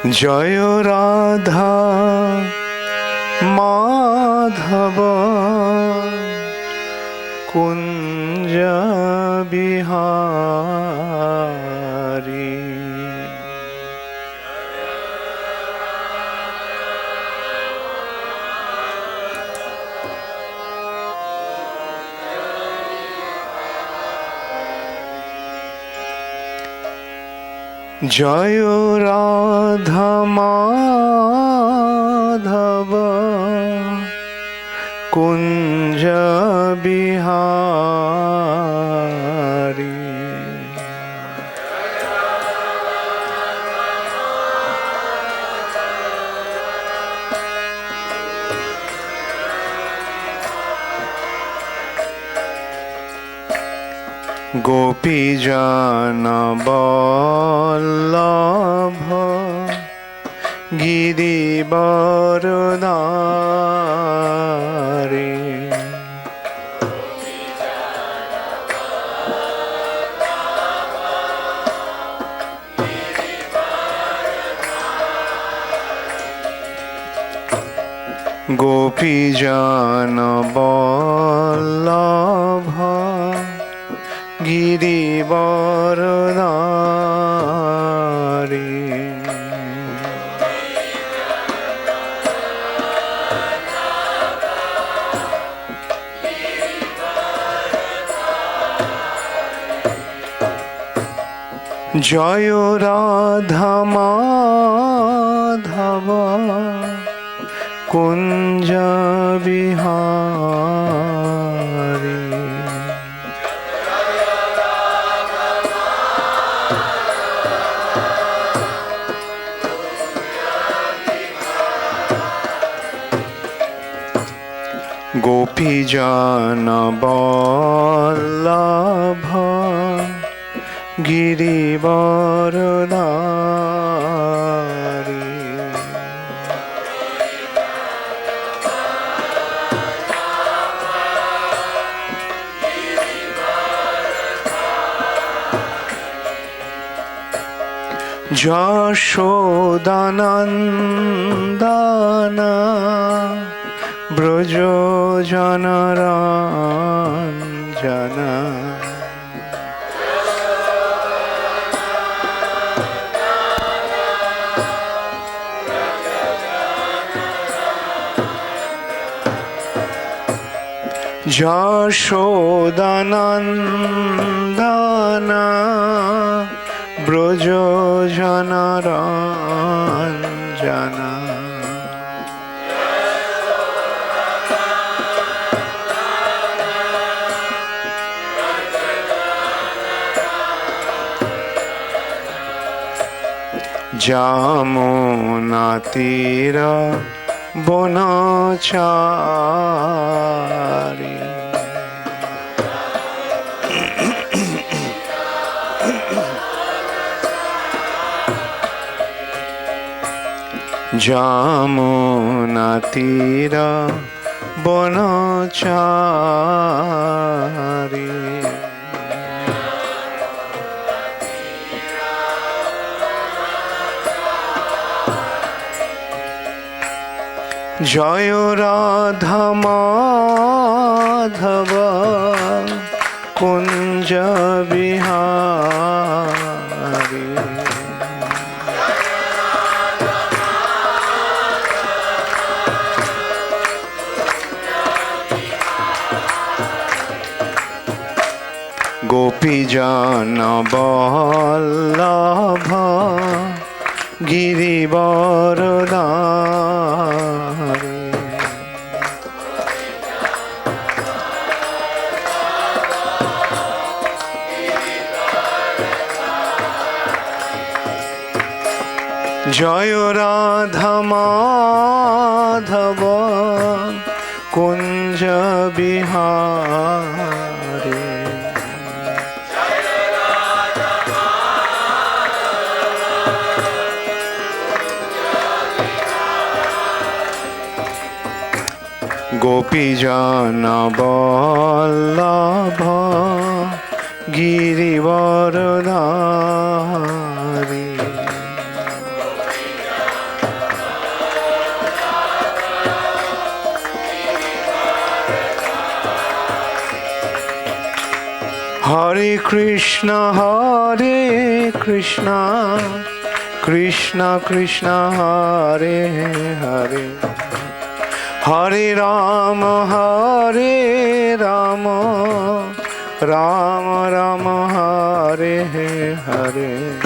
জয় রাধা মাধব কুঞ্জ বিহারী। জয় রাধা মাধব কুঞ্জ বিহারী। গোপীজন বল্লভ গিরিবরধারী। গোপীজন বল্লভ গিরিবরধারী। জয় রাধা মাধব কুঞ্জ বিহারী। গোপীজন বল্লভ গিরিবরধারী। যশোদানন্দন ব্রজ জনরঞ্জন। যশোদানন্দন ব্রজ জনরঞ্জন। যমুনা তীর বনচারী। যমুনা তীর বনচারী। জয় রাধা মাধব কুঞ্জ বিহারী। গোপীজন বল্লভ গিরিবরধারী। জয় রাধা মাধব কুঞ্জ Bihari. গোপীজন Vallabh গিরিবরধারী। Hare Krishna, Krishna Krishna, Hare Hare, Hare Rama, Rama Rama, Hare Hare.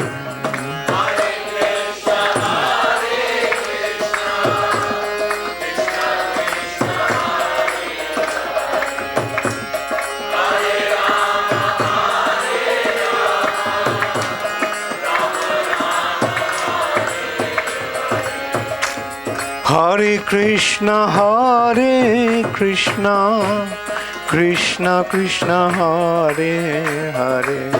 Hare Krishna, Krishna Krishna, Hare Hare,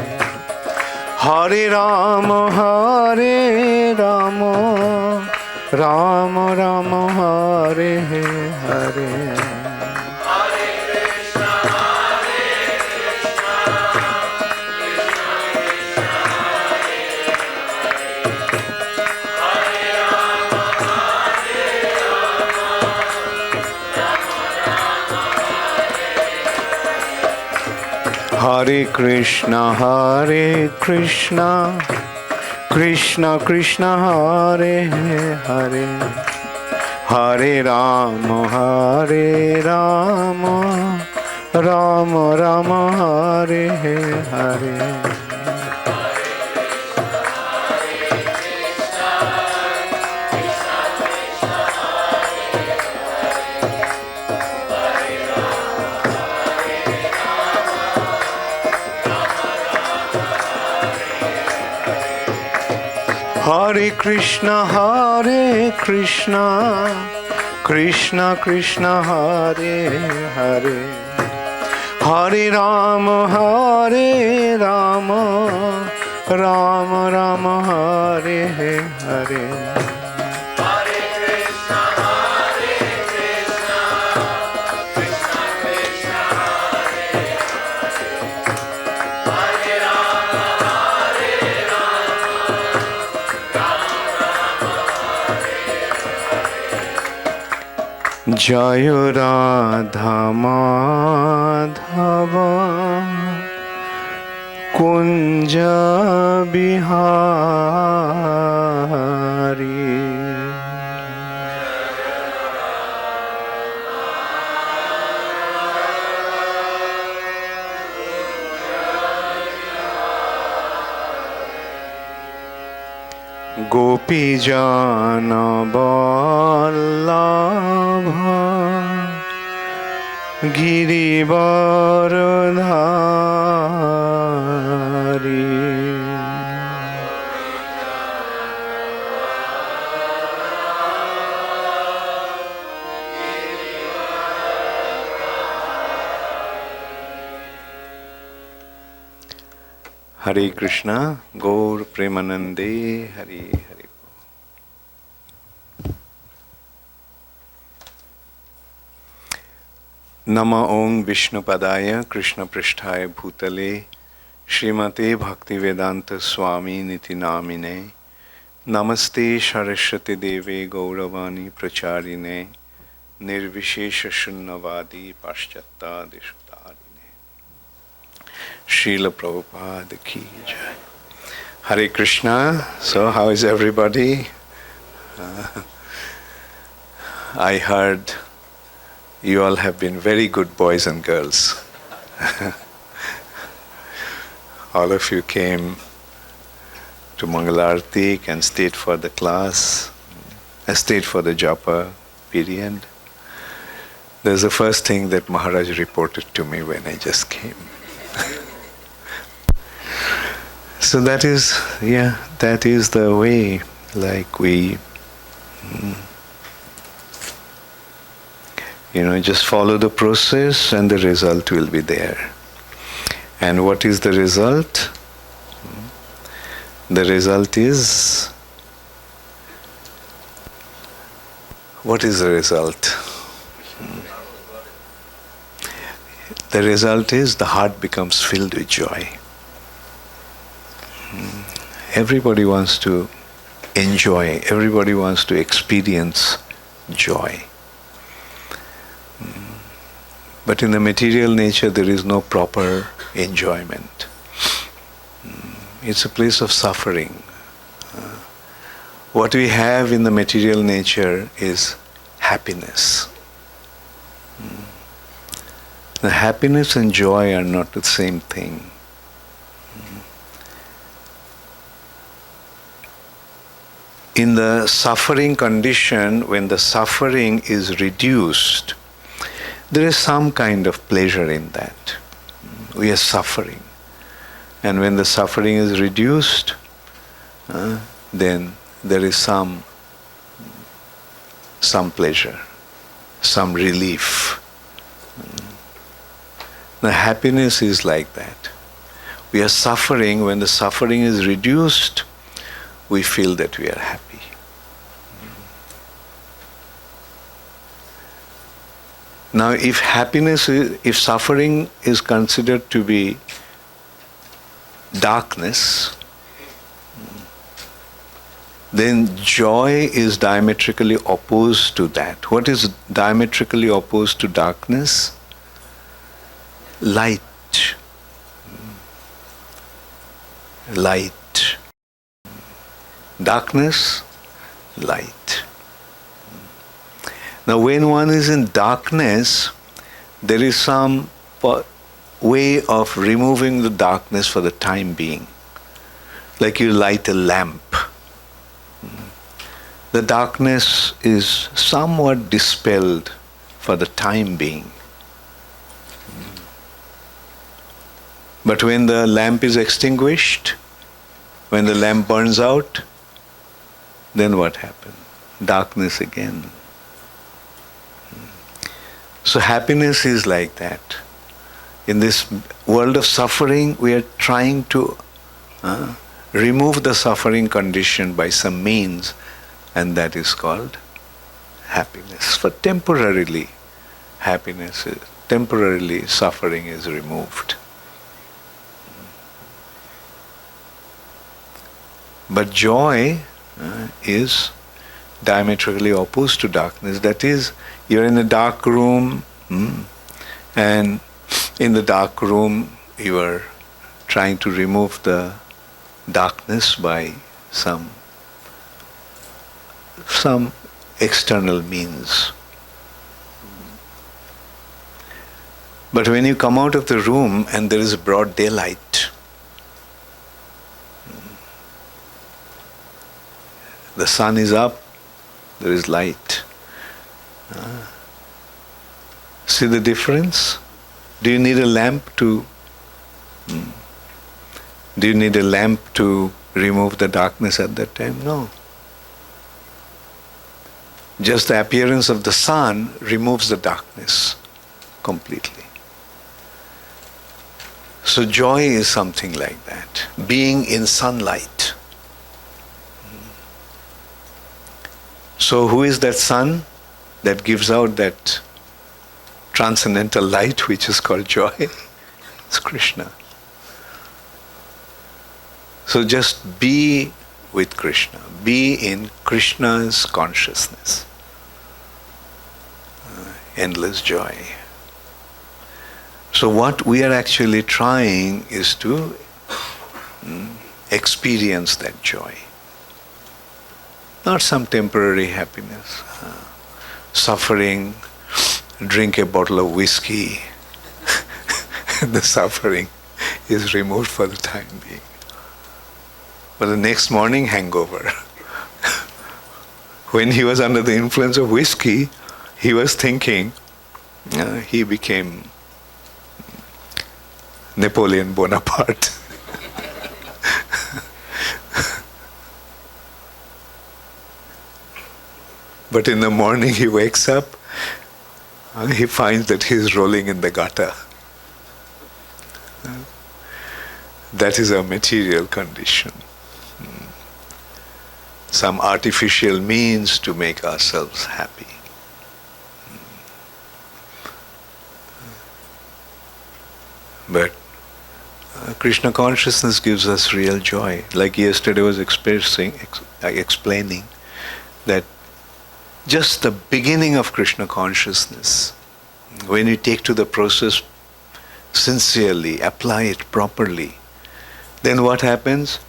Hare Rama, Rama Rama, Hare Hare. Hare Krishna, Krishna Krishna, Hare Hare, Hare Rama, Rama Rama, Hare Hare. Hare Krishna, Krishna Krishna, Hare Hare, Hare Rama, Rama Rama, Hare Hare. Jaya Radha Madhava Kunja Bihari. Gopi Jana Vallabha Girivaradhari. Hare Krishna, Gaur Premanande, Hare Hare. Nama Om Vishnu Padaya Krishna Pristhaya Bhutale Srimate Bhaktivedanta Swami Niti Namine Namaste Saraswati Deve Gauravani Pracharine Nirvishesha Shunnavadi Paschata Deshutarine. Srila Prabhupada Ki Jai. Hare Krishna. So how is everybody? I heard you all have been very good boys and girls. All of you came to Mangalartik and stayed for the class, stayed for the japa period. There's the first thing that Maharaj reported to me when I just came. So that is the way, like we, just follow the process and the result will be there. And what is the result? The result is, what is the result? The result is the heart becomes filled with joy. Everybody wants to enjoy, everybody wants to experience joy. But in the material nature, there is no proper enjoyment. It's a place of suffering. What we have in the material nature is happiness. The happiness and joy are not the same thing. In the suffering condition, when the suffering is reduced, there is some kind of pleasure in that. We are suffering. And when the suffering is reduced, then there is some pleasure, some relief. The happiness is like that. We are suffering. When the suffering is reduced, we feel that we are happy. Now, if suffering is considered to be darkness, then joy is diametrically opposed to that. What is diametrically opposed to darkness? Light. Light. Darkness, light. Now, when one is in darkness, there is some way of removing the darkness for the time being. Like you light a lamp. The darkness is somewhat dispelled for the time being. But when the lamp is extinguished, when the lamp burns out, then what happens? Darkness again. So happiness is like that. In this world of suffering, we are trying to remove the suffering condition by some means, and that is called happiness. For temporarily, temporarily suffering is removed. But joy is diametrically opposed to darkness. That is, you're in a dark room, and in the dark room you are trying to remove the darkness by some external means. But when you come out of the room and there is broad daylight, the sun is up, there is light. See the difference? Do you need a lamp to remove the darkness at that time? No. Just the appearance of the sun removes the darkness completely. So joy is something like that. Being in sunlight. So who is that sun that gives out that transcendental light which is called joy? It's Krishna. So just be with Krishna. Be in Krishna's consciousness. Endless joy. So what we are actually trying is to experience that joy. Not some temporary happiness. Suffering, drink a bottle of whiskey. The suffering is removed for the time being. But the next morning, hangover. When he was under the influence of whiskey, he was thinking, he became Napoleon Bonaparte. But in the morning he wakes up, he finds that he is rolling in the gutter. That is a material condition. Some artificial means to make ourselves happy. But Krishna consciousness gives us real joy. Like yesterday I was explaining that just the beginning of Krishna consciousness when you take to the process sincerely, apply it properly, then what happens?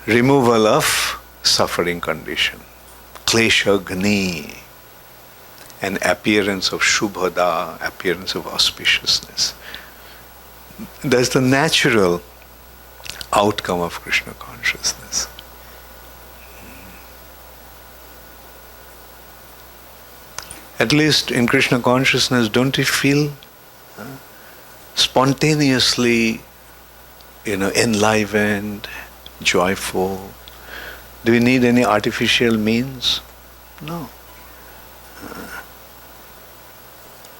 Removal of suffering condition. Kleshagni, an appearance of shubhada, appearance of auspiciousness. That's the natural outcome of Krishna consciousness. At least in Krishna consciousness, don't you feel spontaneously, enlivened, joyful? Do we need any artificial means? No.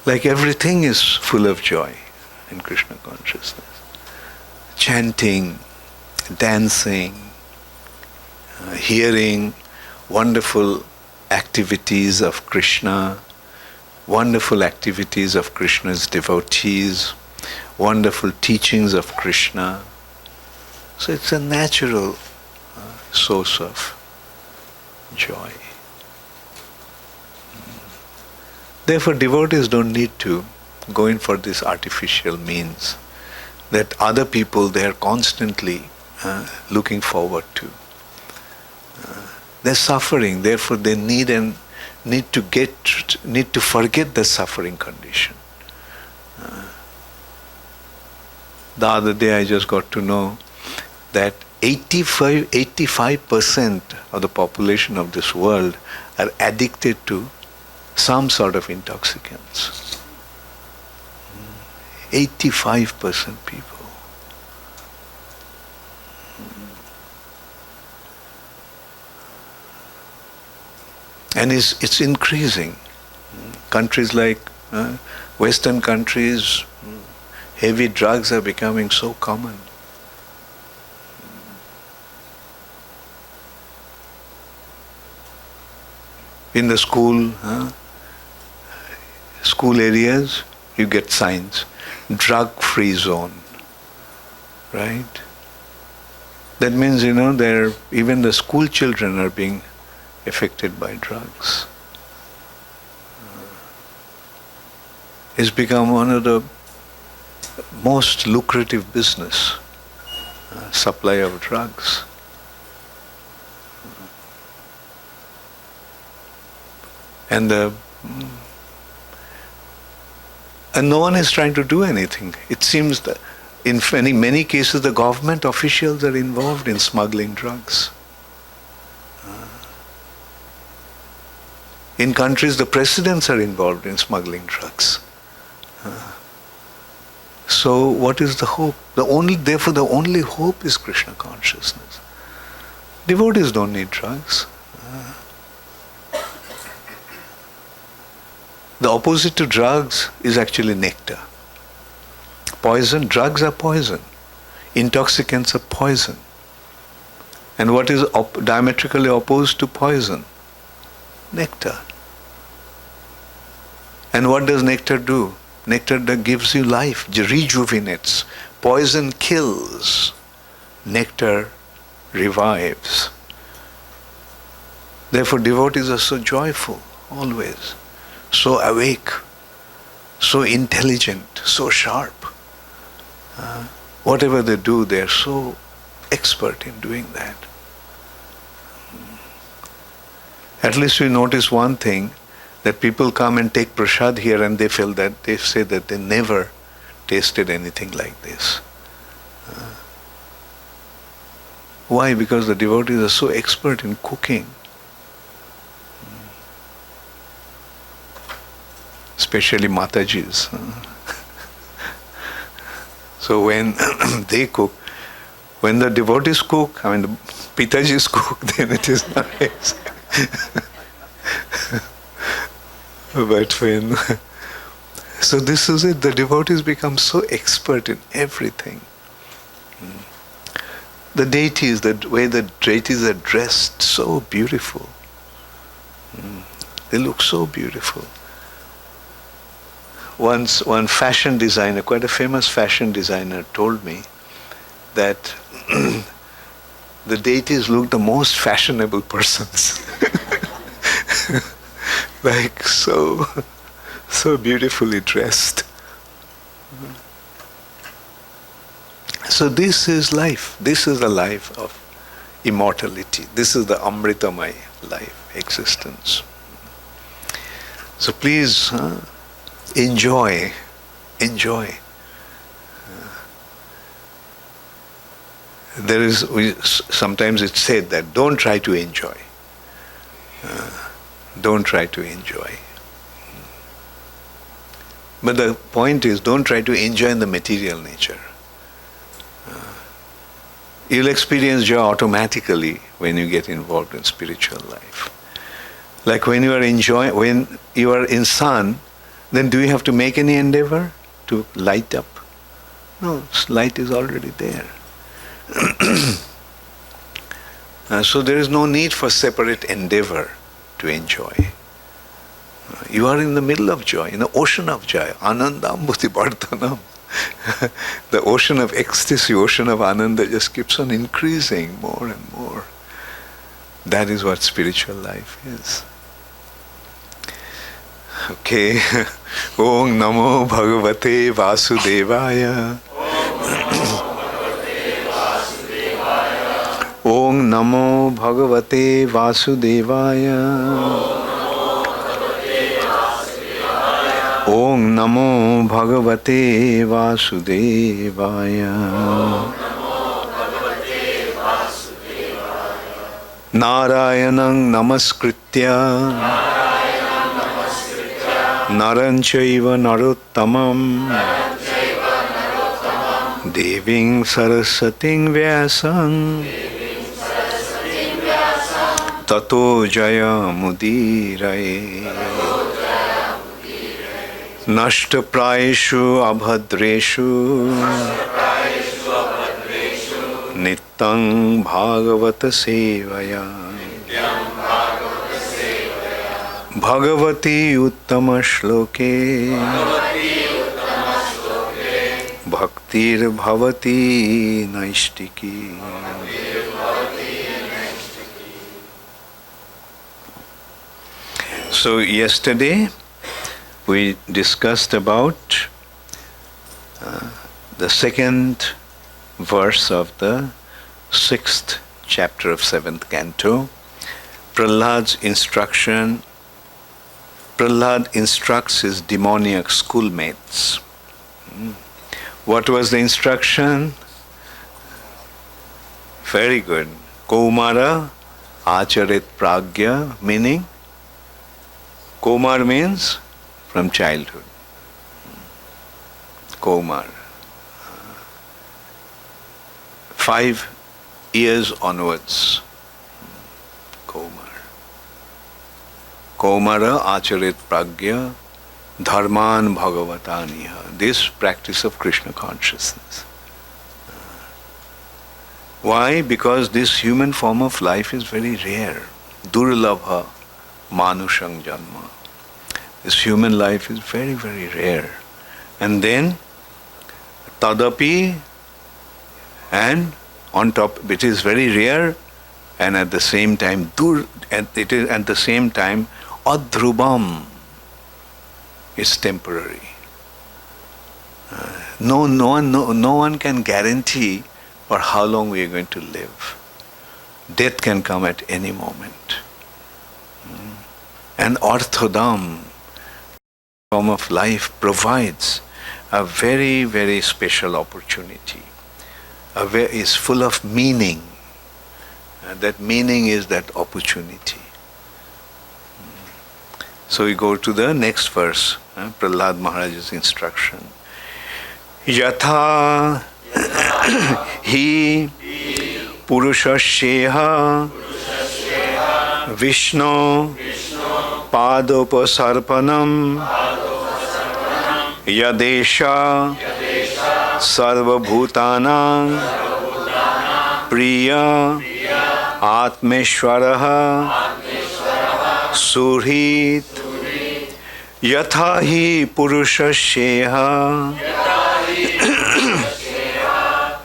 Like everything is full of joy in Krishna consciousness. Chanting, dancing, hearing wonderful activities of Krishna, wonderful activities of Krishna's devotees, wonderful teachings of Krishna. So it's a natural source of joy. Therefore, devotees don't need to go in for this artificial means that other people they are constantly looking forward to. They're suffering, therefore they need to forget the suffering condition. The other day I just got to know that 85% of the population of this world are addicted to some sort of intoxicants. 85% people. And it's increasing. Countries like Western countries, heavy drugs are becoming so common. In the school areas, you get signs, drug-free zone, right? That means, even the school children are being affected by drugs. It's become one of the most lucrative business, supply of drugs. And no one is trying to do anything. It seems that in many cases the government officials are involved in smuggling drugs. In countries the presidents are involved in smuggling drugs. So what is the hope? Therefore the only hope is Krishna consciousness. Devotees don't need drugs. The opposite to drugs is actually nectar. Poison, drugs are poison. Intoxicants are poison. And what is diametrically opposed to poison? Nectar. And what does nectar do? Nectar that gives you life, rejuvenates. Poison kills. Nectar revives. Therefore devotees are so joyful, always. So awake, so intelligent, so sharp. Whatever they do, they are so expert in doing that. At least we notice one thing, that people come and take prasad here and they say that they never tasted anything like this. Why? Because the devotees are so expert in cooking. Especially Matajis. So when they cook, when the devotees cook, the Pitajis cook, then it is nice. But so this is it, the devotees become so expert in everything. The deities, the way the deities are dressed, so beautiful. They look so beautiful. Once one fashion designer, quite a famous fashion designer, told me that the deities look the most fashionable persons. Like so so beautifully dressed. So this is life. This is the life of immortality. This is the Amritamay life, existence. So please enjoy. Sometimes it's said that don't try to enjoy. Don't try to enjoy. But the point is, don't try to enjoy in the material nature. You'll experience joy automatically when you get involved in spiritual life. Like when you are in sun, then do you have to make any endeavor to light up? No, light is already there. So there is no need for separate endeavor to enjoy. You are in the middle of joy, in the ocean of joy. Anandam bhuti bardhanam. The ocean of ecstasy, ocean of ananda just keeps on increasing more and more. That is what spiritual life is. Okay. Om Namo Bhagavate Vasudevaya. Om Namo Bhagavate Vasudevaya. Om Namo Bhagavate Vasudevaya. Narayanang Namaskritya Naranchaiva Narottamam Deving Sarasating Vyasam Tato Jaya Mudiraye Nashta Praeshu Abhadreshu Nittang Bhagavata Sevaya Bhagavati Uttama Shloke Bhaktir Bhavati Naishtiki. So yesterday we discussed about the second verse of the 6th chapter of 7th canto. Prahlad's instruction. Prahlad instructs his demoniac schoolmates. What was the instruction? Very good. Kaumara acharit pragya, meaning Kaumar means from childhood. Kaumar. 5 years onwards. Kaumar. Kaumara acharit pragya dharman bhagavataniha. This practice of Krishna consciousness. Why? Because this human form of life is very rare. Durlabha manushang janma. This human life is very, very rare. And then tadapi, and on top it is very rare, and at the same time it is at the same time adhrubam. It's temporary. No one can guarantee for how long we are going to live. Death can come at any moment. And arthodam, form of life, provides a very, very special opportunity. Is full of meaning. That meaning is that opportunity. So we go to the next verse, Prahlad Maharaj's instruction. Yatha hi purushasyeha Vishnu padopasarpanam yadesha sarvabhutanam priya atmeshwaraha surhit yatha hi purushasyeha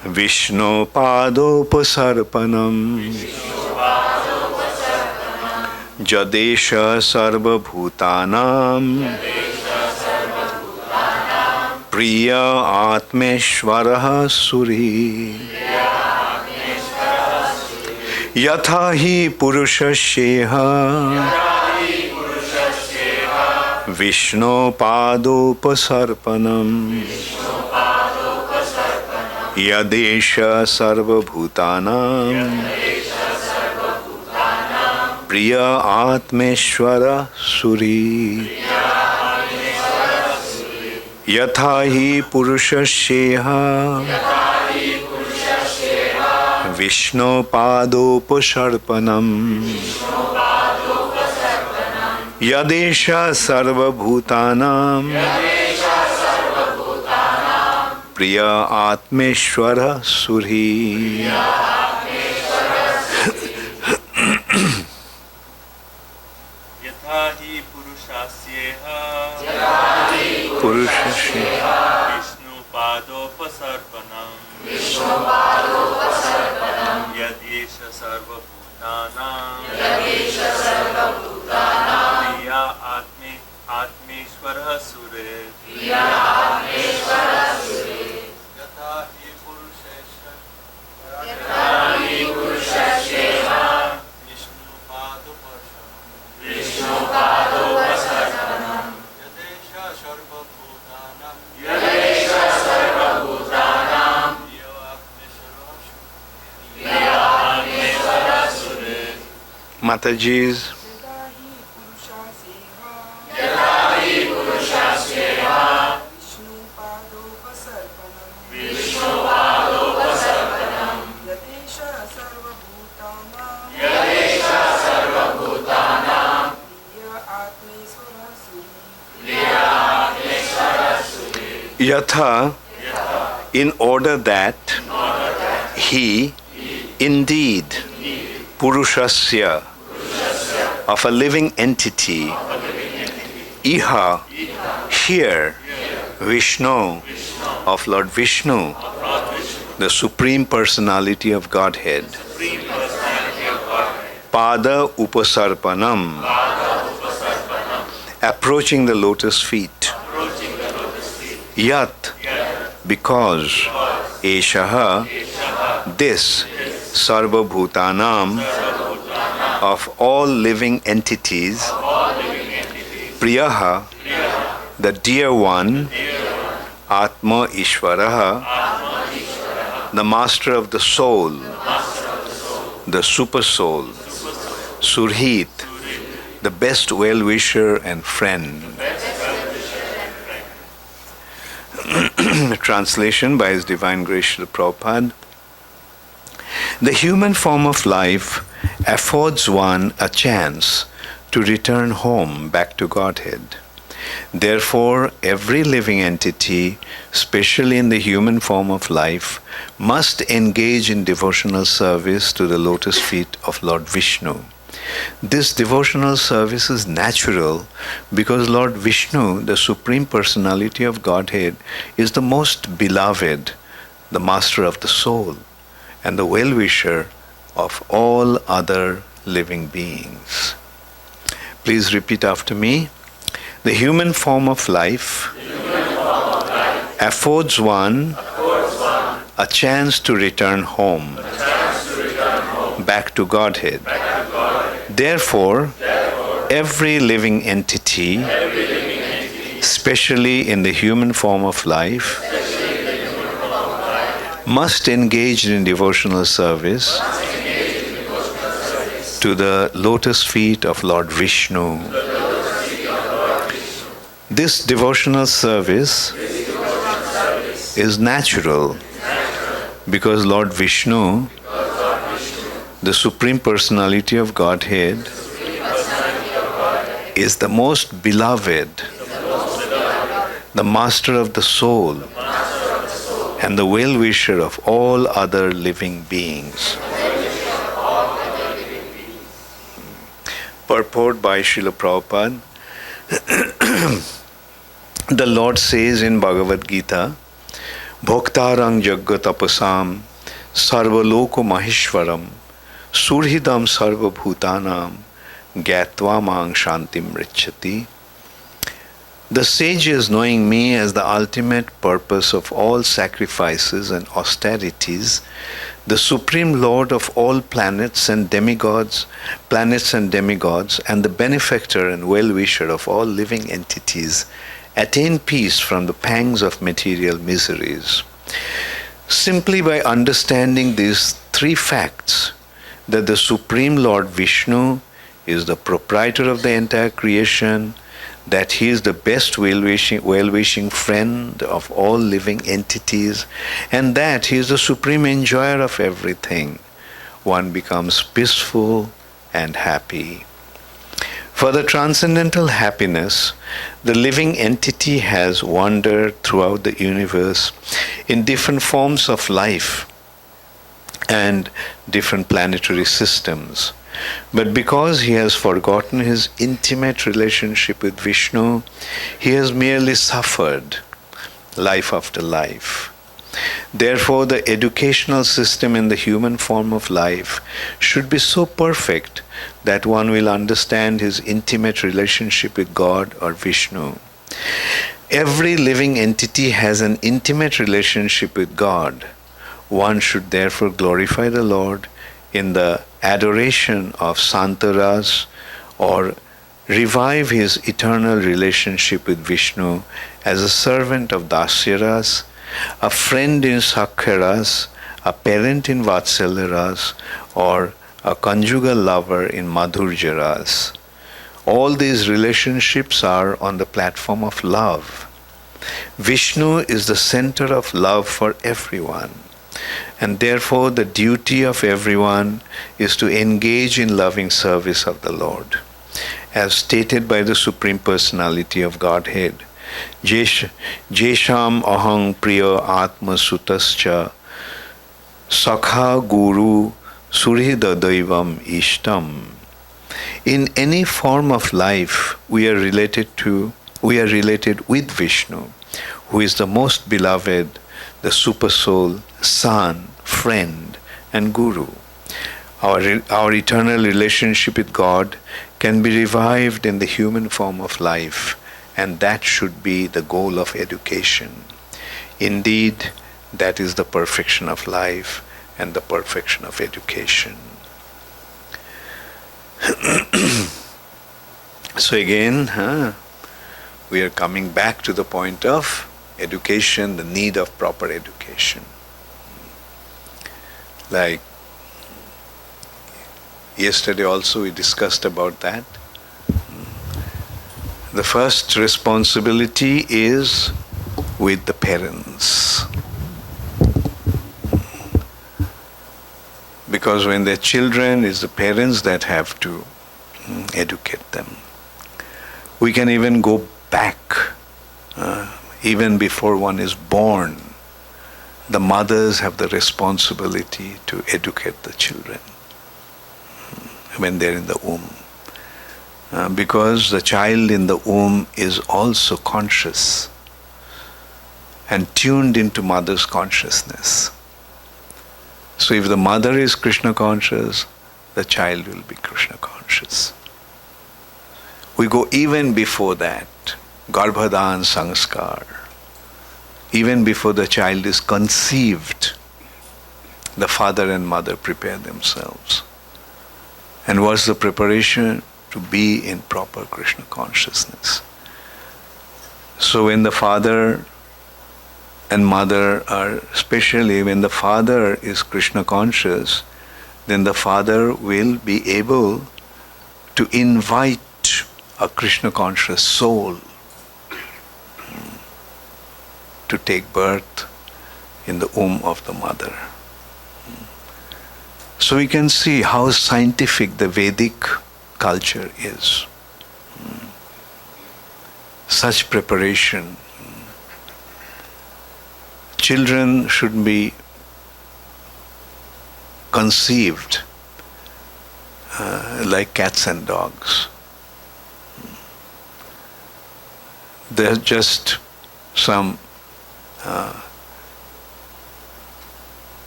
Vishnu padopasarpanam Jadesha sarva bhutanam Priya Atmeshwarah Suri. Yatha hi Purushasyeha Vishnu Padopasarpanam Yadesha Sarva Bhutanam Priya Atmeshwara Suri. Yatha hi Purushasyeha Vishnu Padopasarpanam Yadesha Sarva Bhutanam Priya Atmeshwara Suri. Yatha hi Purushasyeha Vishnu Padopasarpanam Yadesha Sarva Bhutanam Priya Atmeshwara Sure. Yatha hi Purushasyeha Vishnu Padopasarpanam Yadesha Sarva Bhutanam Mataji's. Yatha, in order that he, indeed, Purushasya, of a living entity, Iha, here, Vishnu, of Lord Vishnu, the Supreme Personality of Godhead, Pada Upasarpanam, approaching the lotus feet, Yat, because Eshaha, this Sarva Bhutanam, of all living entities, Priyaha, the dear one, Atma Ishvaraha, the master of the soul, the super soul, Surhit, the best well-wisher and friend. Translation by His Divine Grace Srila Prabhupada. The human form of life affords one a chance to return home back to Godhead. Therefore, every living entity, especially in the human form of life, must engage in devotional service to the lotus feet of Lord Vishnu. This devotional service is natural because Lord Vishnu, the Supreme Personality of Godhead, is the most beloved, the master of the soul, and the well-wisher of all other living beings. Please repeat after me. The human form of life affords one a chance to return home, back to Godhead. Therefore, every living entity, especially in the human form of life, must engage in devotional service to the lotus feet of Lord Vishnu. This devotional service is natural because Lord Vishnu, the Supreme Personality of Godhead, is the most beloved, the master of the soul, and the well-wisher of all other living beings. Purport by Srila Prabhupada. The Lord says in Bhagavad Gita, Bhoktarang Jagga Tapasam Sarvaloko Maheshwaram Surhidam Sarva Bhutanam Gyatva Mang Shantim Richati. The sages, knowing me as the ultimate purpose of all sacrifices and austerities, the supreme lord of all planets and demigods, and the benefactor and well-wisher of all living entities, attain peace from the pangs of material miseries. Simply by understanding these three facts, that the Supreme Lord Vishnu is the proprietor of the entire creation, that he is the best well-wishing friend of all living entities, and that he is the supreme enjoyer of everything, one becomes peaceful and happy. For the transcendental happiness, the living entity has wandered throughout the universe in different forms of life and different planetary systems. But because he has forgotten his intimate relationship with Vishnu, he has merely suffered life after life. Therefore, the educational system in the human form of life should be so perfect that one will understand his intimate relationship with God or Vishnu. Every living entity has an intimate relationship with God. One should therefore glorify the Lord in the adoration of Santaras, or revive his eternal relationship with Vishnu as a servant of Dasyaras, a friend in Sakhyaras, a parent in Vatsalyaras, or a conjugal lover in Madhurjaras. All these relationships are on the platform of love. Vishnu is the center of love for everyone, and therefore the duty of everyone is to engage in loving service of the Lord. As stated by the Supreme Personality of Godhead, Jesham ahang priya atma sutascha sakha guru surhida daivam ishtam. In any form of life, we are related with Vishnu, who is the most beloved, the Supersoul, Son, Friend, and Guru. Our eternal relationship with God can be revived in the human form of life, and that should be the goal of education. Indeed, that is the perfection of life and the perfection of education. So again, we are coming back to the point of education, the need of proper education. Like yesterday also we discussed about that. The first responsibility is with the parents. Because when they're children, it's the parents that have to educate them. We can even go back, even before one is born. The mothers have the responsibility to educate the children when they're in the womb. Because the child in the womb is also conscious and tuned into mother's consciousness. So if the mother is Krishna conscious, the child will be Krishna conscious. We go even before that, Garbhadan Sanskar. Even before the child is conceived, the father and mother prepare themselves. And what's the preparation? To be in proper Krishna consciousness. So when the father and mother are, especially when the father is Krishna conscious, then the father will be able to invite a Krishna conscious soul to take birth in the womb of the mother. So we can see how scientific the Vedic culture is. Such preparation. Children should be conceived like cats and dogs. They're just some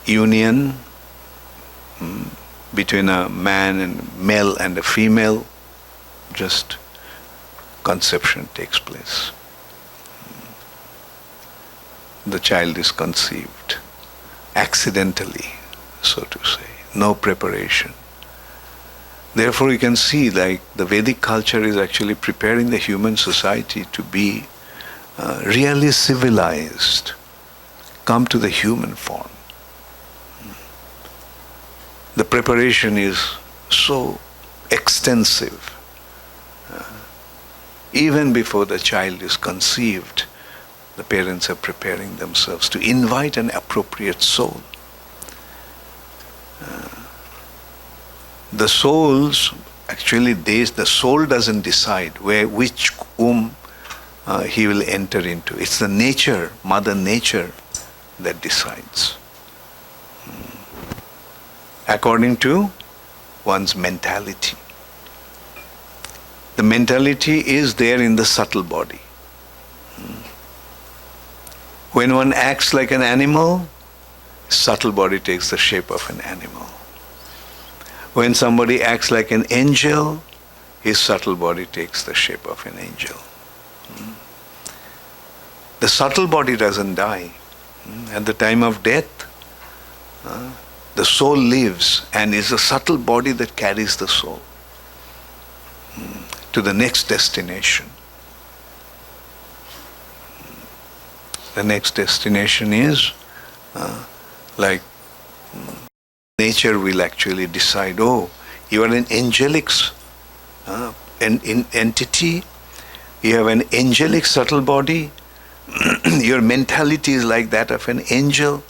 union between a male and a female, just conception takes place. the child is conceived, accidentally, so to say, no preparation. Therefore, you can see like the Vedic culture is actually preparing the human society to be really civilized, come to the human form. The preparation is so extensive. Even before the child is conceived, the parents are preparing themselves to invite an appropriate soul. The souls, actually, the soul doesn't decide which womb he will enter into. It's the nature, Mother Nature, that decides. According to one's mentality. The mentality is there in the subtle body. When one acts like an animal, subtle body takes the shape of an animal. When somebody acts like an angel, his subtle body takes the shape of an angel. The subtle body doesn't die. At the time of death, the soul lives, and it's the subtle body that carries the soul to the next destination. The next destination is like nature will actually decide, oh, you are an angelic entity, you have an angelic subtle body, your mentality is like that of an angel,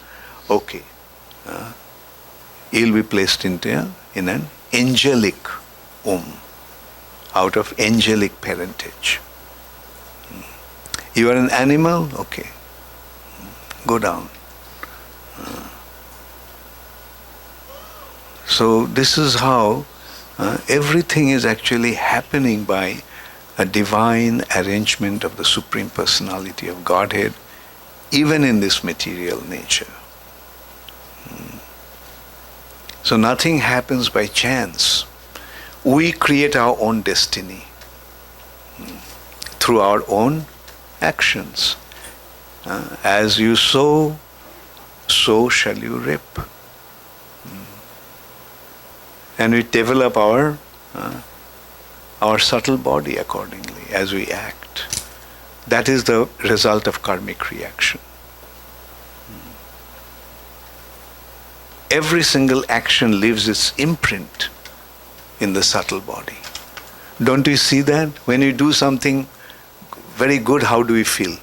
okay. You'll be placed in an angelic womb, out of angelic parentage. You are an animal, okay. Go down. So this is how everything is actually happening by a divine arrangement of the Supreme Personality of Godhead, even in this material nature. So nothing happens by chance. We create our own destiny through our own actions. As you sow, so shall you reap. And we develop our subtle body accordingly as we act. That is the result of karmic reaction. Every single action leaves its imprint in the subtle body. Don't you see that? When you do something very good, how do we feel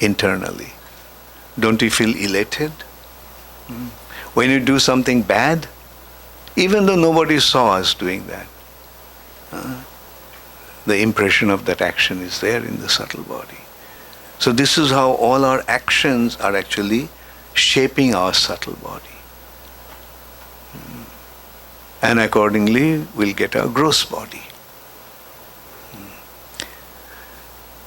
internally? Don't you feel elated? When you do something bad, even though nobody saw us doing that, the impression of that action is there in the subtle body. So this is how all our actions are actually shaping our subtle body. And accordingly, we'll get our gross body.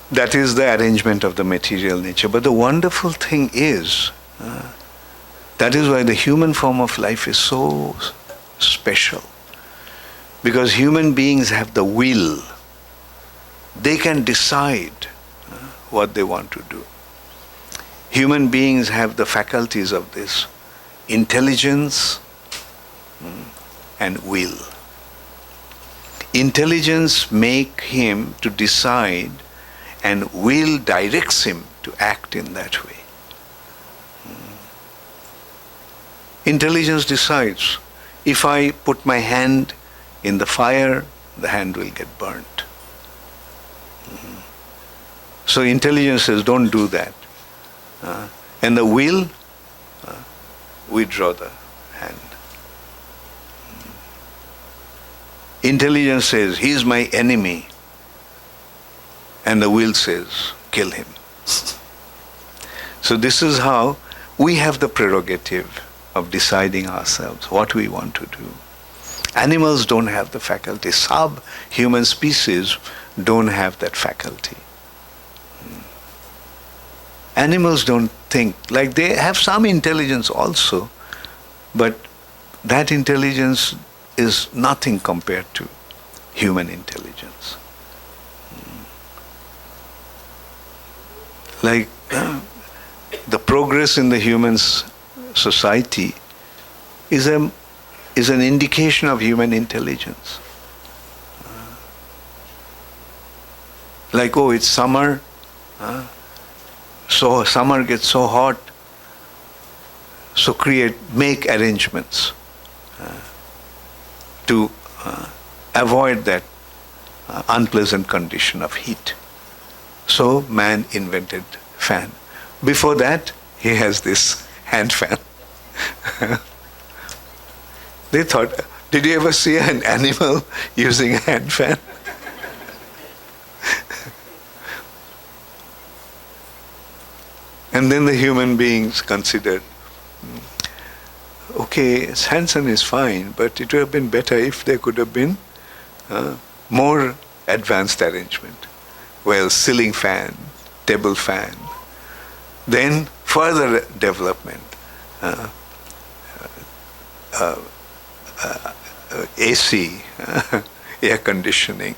That is the arrangement of the material nature. But the wonderful thing is, that is why the human form of life is so special. Because human beings have the will. They can decide what they want to do. Human beings have the faculties of this intelligence and will. Intelligence makes him to decide, and will directs him to act in that way. Intelligence decides, if I put my hand in the fire, the hand will get burnt. So intelligence says, don't do that. And the will, withdraw the hand. Intelligence says, he is my enemy. And the will says, kill him. So this is how we have the prerogative of deciding ourselves what we want to do. Animals don't have the faculty. Sub-human species don't have that faculty. Animals don't think. Like, they have some intelligence also, but that intelligence is nothing compared to human intelligence. Like the progress in the human society is an indication of human intelligence. Like, oh, it's summer, so summer gets so hot, so make arrangements to avoid that unpleasant condition of heat. So man invented fan. Before that, he has this hand fan. They thought, did you ever see an animal using a hand fan? And then the human beings considered, okay, Hansen is fine, but it would have been better if there could have been more advanced arrangement. Well, ceiling fan, table fan. Then further development, AC, air conditioning.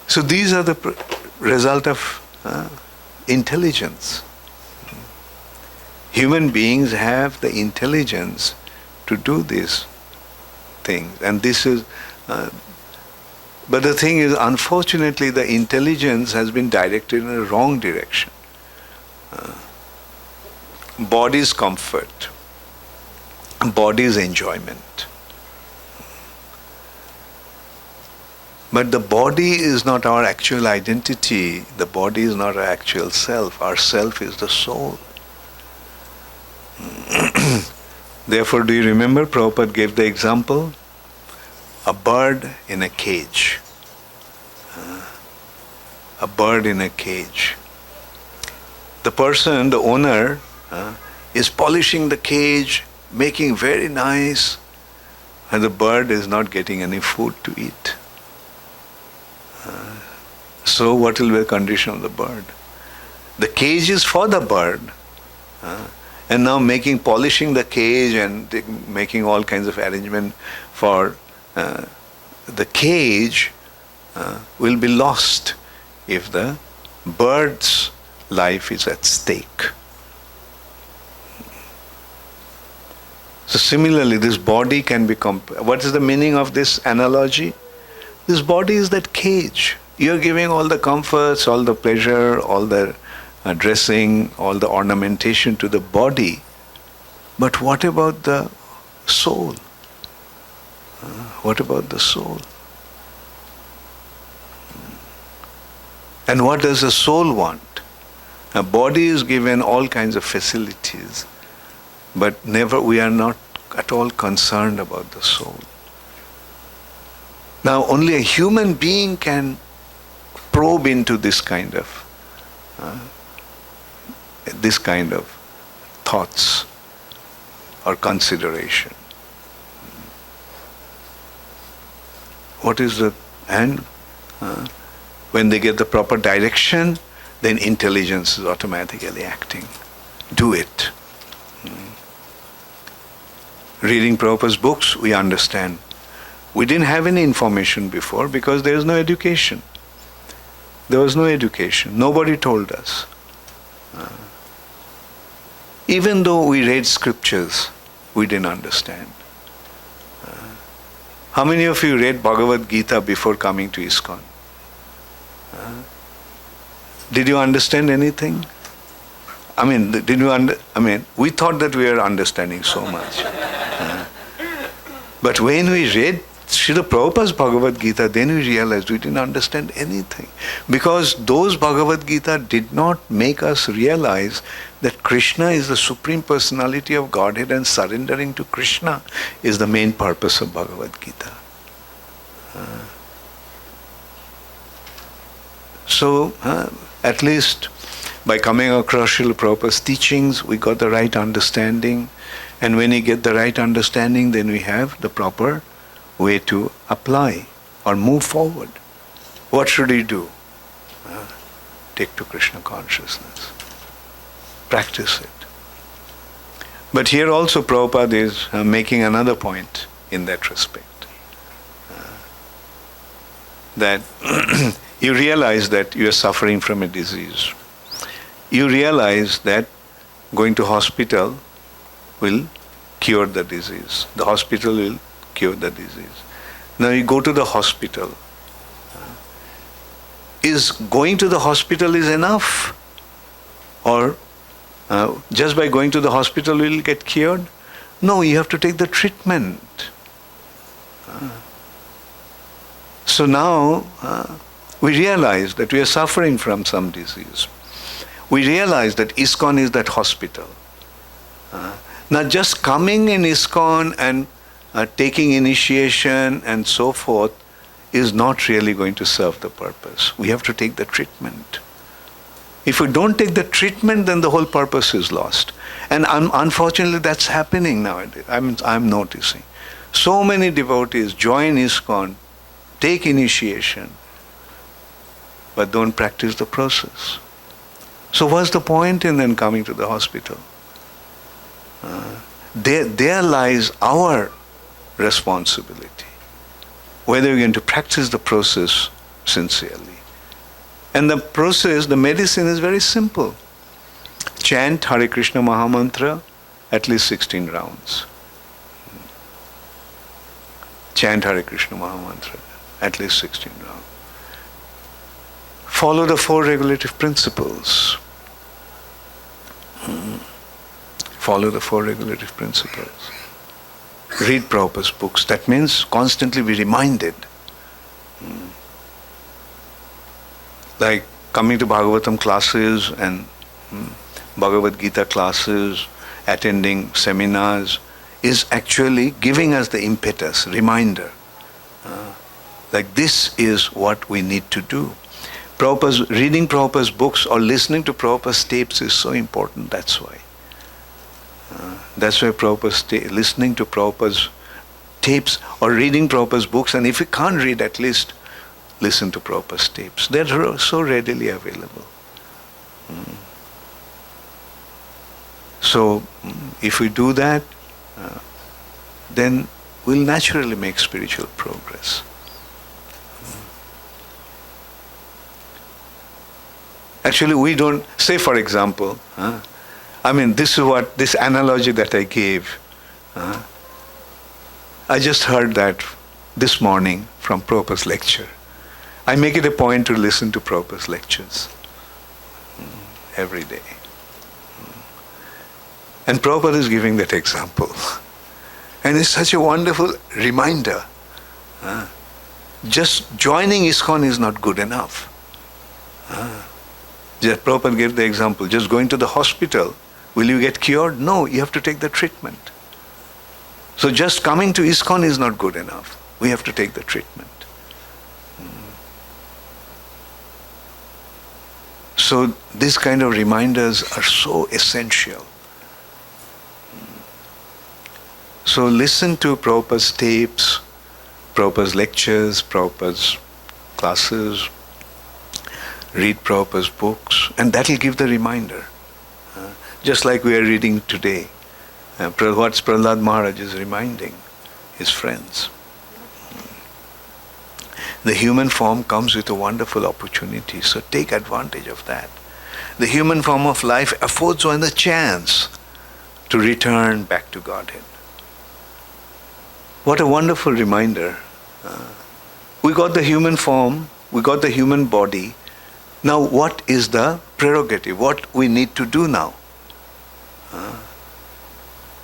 So these are the result of intelligence. Human beings have the intelligence to do these things, and this is. But the thing is, unfortunately, the intelligence has been directed in a wrong direction. Body's comfort, body's enjoyment. But the body is not our actual identity. The body is not our actual self. Our self is the soul. Therefore, do you remember Prabhupada gave the example? A bird in a cage. A bird in a cage. The person, the owner, is polishing the cage, making very nice, and the bird is not getting any food to eat. So what will be the condition of the bird? The cage is for the bird, and now polishing the cage and making all kinds of arrangement for the cage will be lost if the bird's life is at stake. So similarly, this body can be what is the meaning of this analogy? This body is that cage. You're giving all the comforts, all the pleasure, all the dressing, all the ornamentation to the body. But what about the soul? What about the soul? And what does the soul want? A body is given all kinds of facilities, but we are not at all concerned about the soul. Now, only a human being can probe into this kind of thoughts or consideration. When they get the proper direction, then intelligence is automatically acting. Do it. Reading Prabhupada's books, we understand. We didn't have any information before because there is no education. There was no education. Nobody told us. Even though we read scriptures, we didn't understand. How many of you read Bhagavad Gita before coming to ISKCON? Did you understand anything? We thought that we were understanding so much. But when we read Srila Prabhupada's Bhagavad Gita, then we realized we didn't understand anything. Because those Bhagavad Gita did not make us realize that Krishna is the Supreme Personality of Godhead and surrendering to Krishna is the main purpose of Bhagavad Gita. So, at least by coming across Srila Prabhupada's teachings, we got the right understanding. And when we get the right understanding, then we have the proper way to apply or move forward. What should we do? Take to Krishna consciousness. Practice it. But here also Prabhupada is making another point in that respect. That you realize that you are suffering from a disease. You realize that going to hospital will cure the disease. The hospital will cure the disease. Now you go to the hospital. Is going to the hospital is enough? Or just by going to the hospital we will get cured? No, you have to take the treatment. So now we realize that we are suffering from some disease. We realize that ISKCON is that hospital. Now just coming in ISKCON and taking initiation and so forth is not really going to serve the purpose. We have to take the treatment. If we don't take the treatment, then the whole purpose is lost. And unfortunately, that's happening nowadays. I'm noticing. So many devotees join ISKCON, take initiation, but don't practice the process. So what's the point in then coming to the hospital? There lies our responsibility, whether we're going to practice the process sincerely. And the process, the medicine is very simple. Chant Hare Krishna Mahamantra at least 16 rounds. Chant Hare Krishna Mahamantra at least 16 rounds. Follow the 4 regulative principles. Follow the 4 regulative principles. Read Prabhupada's books. That means constantly be reminded. Like coming to Bhagavatam classes and Bhagavad Gita classes, attending seminars, is actually giving us the impetus, reminder. Like this is what we need to do. Reading Prabhupada's books or listening to Prabhupada's tapes is so important, that's why. That's why listening to Prabhupada's tapes or reading Prabhupada's books, and if you can't read, at least listen to Prabhupada's tapes. They're so readily available. So, if we do that, then we'll naturally make spiritual progress. Actually, we don't, say for example, this analogy that I gave, I just heard that this morning from Prabhupada's lecture. I make it a point to listen to Prabhupada's lectures every day. And Prabhupada is giving that example. And it's such a wonderful reminder. Just joining ISKCON is not good enough. Just Prabhupada gave the example, just going to the hospital, will you get cured? No, you have to take the treatment. So just coming to ISKCON is not good enough. We have to take the treatment. So these kind of reminders are so essential. So listen to Prabhupada's tapes, Prabhupada's lectures, Prabhupada's classes, read Prabhupada's books, and that will give the reminder. Just like we are reading today. What Prahlad Maharaj is reminding his friends. The human form comes with a wonderful opportunity, so take advantage of that. The human form of life affords one the chance to return back to Godhead. What a wonderful reminder. We got the human form, we got the human body. Now what is the prerogative? What we need to do now?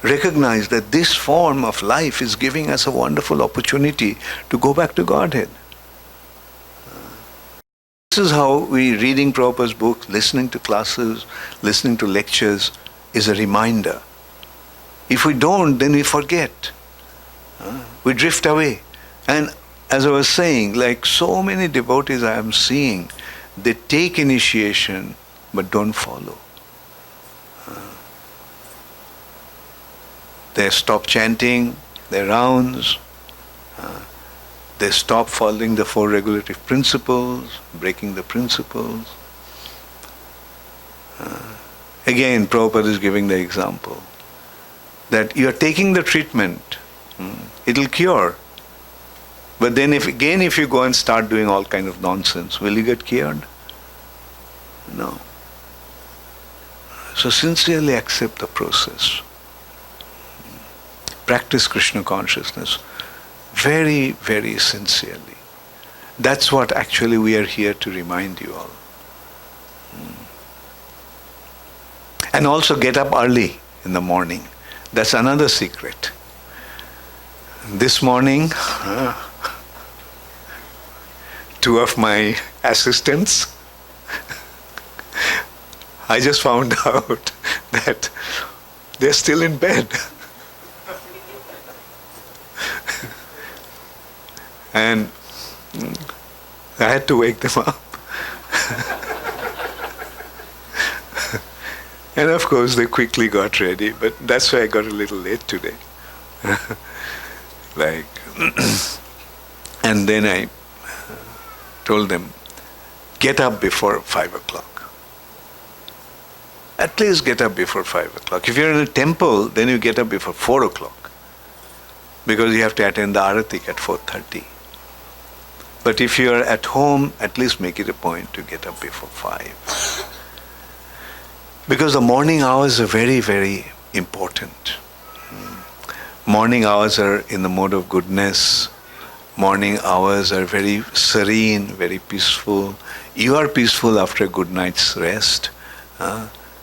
Recognize that this form of life is giving us a wonderful opportunity to go back to Godhead. This is how we, reading Prabhupada's books, listening to classes, listening to lectures, is a reminder. If we don't, then we forget. We drift away. And as I was saying, like so many devotees I am seeing, they take initiation but don't follow. They stop chanting their rounds. They stop following the 4 regulative principles, breaking the principles. Again, Prabhupada is giving the example that you are taking the treatment, it will cure. But then if you go and start doing all kind of nonsense, will you get cured? No. So sincerely accept the process. Practice Krishna consciousness very, very sincerely. That's what actually we are here to remind you all. And also get up early in the morning. That's another secret. This morning, two of my assistants, I just found out that they're still in bed. And I had to wake them up. And of course they quickly got ready, but that's why I got a little late today. And then I told them, get up before 5 o'clock. At least get up before 5 o'clock. If you're in a temple, then you get up before 4 o'clock. Because you have to attend the aratik at 4:30. But if you're at home, at least make it a point to get up before 5. Because the morning hours are very, very important. Morning hours are in the mode of goodness. Morning hours are very serene, very peaceful. You are peaceful after a good night's rest.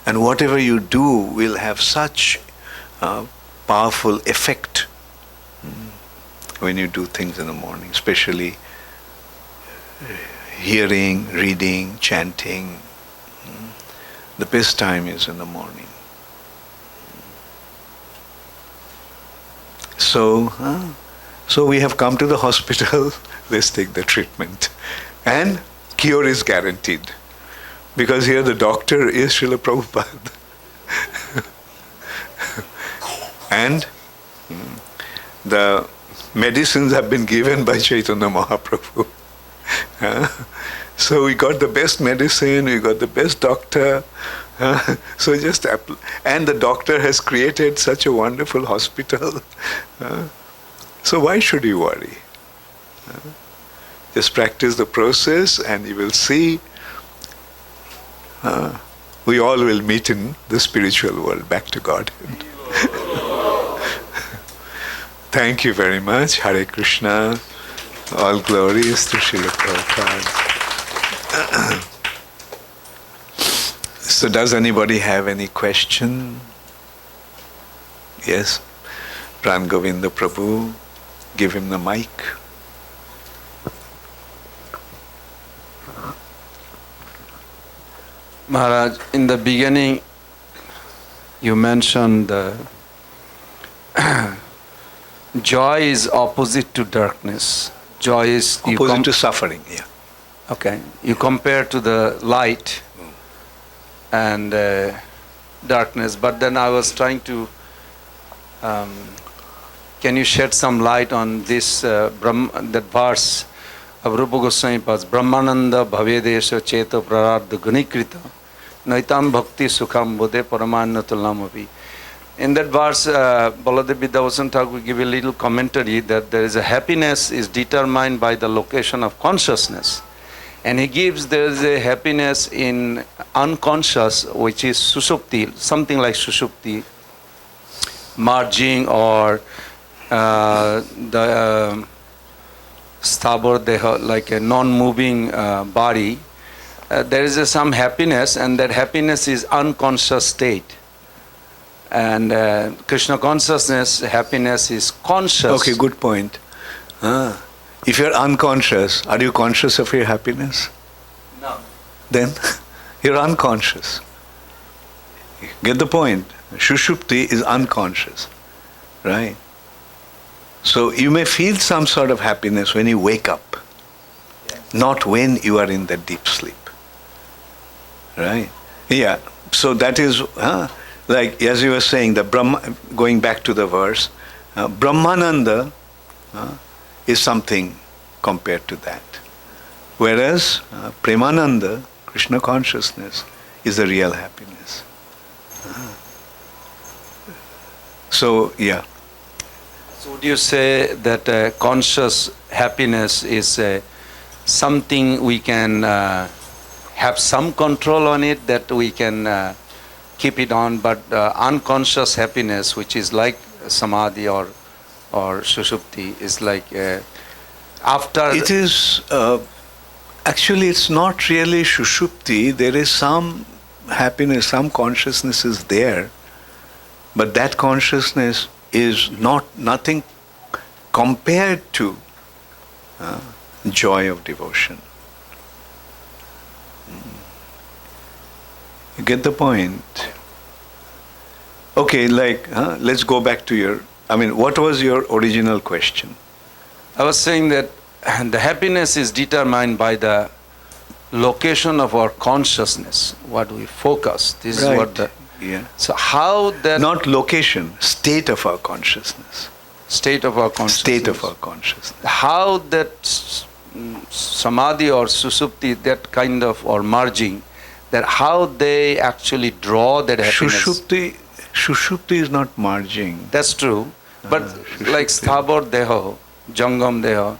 And whatever you do will have such powerful effect when you do things in the morning, especially hearing, reading, chanting. The best time is in the morning. So we have come to the hospital, let's take the treatment. And cure is guaranteed. Because here the doctor is Srila Prabhupada. And the medicines have been given by Chaitanya Mahaprabhu. So we got the best medicine, we got the best doctor. So just and the doctor has created such a wonderful hospital. So why should you worry? Just practice the process and you will see we all will meet in the spiritual world, back to Godhead. Thank you very much. Hare Krishna. All glories to Srila Prabhupada. So does anybody have any question? Yes? Pran Govinda Prabhu, give him the mic. Maharaj, in the beginning you mentioned joy is opposite to darkness. Joy is opposite to suffering, yeah. Okay, you compare to the light and darkness, but then I was trying to can you shed some light on this that verse of Rupa Goswami Pads, Brahmananda Bhavedesha Cheto Prarardha Gunikrita Naitam Bhakti Sukham Bodhe Paramanna Tulamapi. In that verse, Baladev Vidyabhasan Thakur give a little commentary that there is a happiness is determined by the location of consciousness. And he gives there is a happiness in unconscious, which is Sushupti, something like Sushupti, merging or the Stabor Deha, like a non-moving body. There is some happiness, and that happiness is unconscious state. And Krishna consciousness, happiness is conscious. Okay, good point. If you're unconscious, are you conscious of your happiness? No. Then you're unconscious. Get the point? Shushupti is unconscious, right? So you may feel some sort of happiness when you wake up, not when you are in that deep sleep, right? Yeah. So that is like as you were saying, the Brahma. Going back to the verse, Brahmananda is something compared to that, whereas Premananda, Krishna consciousness, is the real happiness. So yeah. So would you say that conscious happiness is something we can have some control on it, that we can keep it on, but unconscious happiness, which is like samadhi or sushupti, is like after. It is, actually it's not really Shushupti. There is some happiness, some consciousness is there, but that consciousness is nothing compared to joy of devotion. You get the point? Okay, let's go back to what was your original question? I was saying that the happiness is determined by the location of our consciousness, what we focus. This is what the. Yeah. So how that. Not location, state of our consciousness. State of our consciousness. State of our consciousness. How that samadhi or susupti, that kind of, or merging, that how they actually draw that happiness. Shushupti is not merging. That's true. But like sthabor deho, jangam deho,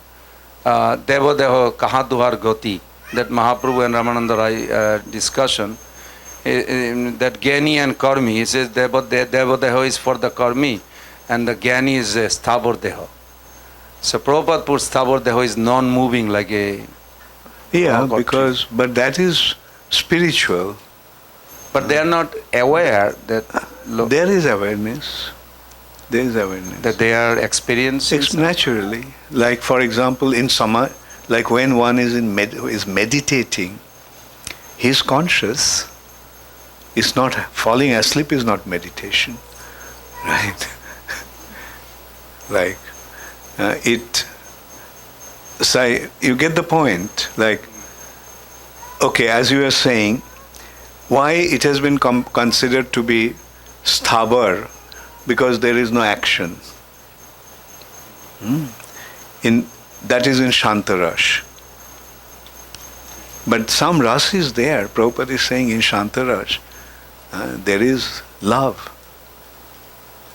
devo deho, kaha duhar goti, that Mahaprabhu and Ramananda Rai discussion, that Gyani and Karmi, he says devo deho is for the Karmi, and the Gyani is sthabor deho. So Prabhupada puts sthabor deho is non-moving like a. Yeah, but that is spiritual. But they are not aware that. There is awareness. There is awareness. That they are experiencing. It's naturally. Like for example, in Samadhi, like when one is is meditating, he is conscious. It's not falling asleep is not meditation, right? Like So you get the point. Like, okay, as you were saying, why it has been considered to be sthabar, because there is no action. That is in Shantarash. But some ras is there. Prabhupada is saying in Shantarash, there is love.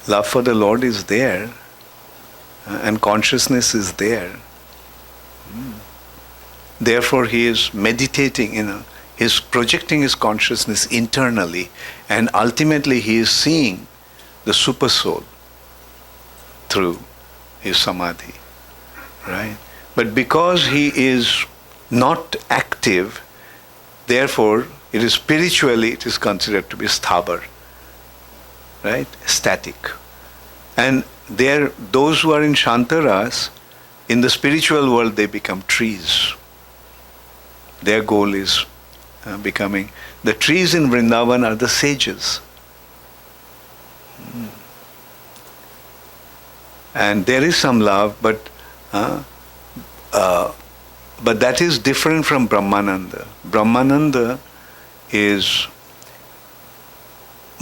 Love for the Lord is there, and consciousness is there. Therefore, he is meditating, he is projecting his consciousness internally, and ultimately he is seeing the super soul through his samadhi, right? But because he is not active, therefore it is spiritually it is considered to be sthabar, right? Static. And those who are in Shantaras, in the spiritual world they become trees. Their goal is becoming. The trees in Vrindavan are the sages. And there is some love, but that is different from Brahmananda. Brahmananda is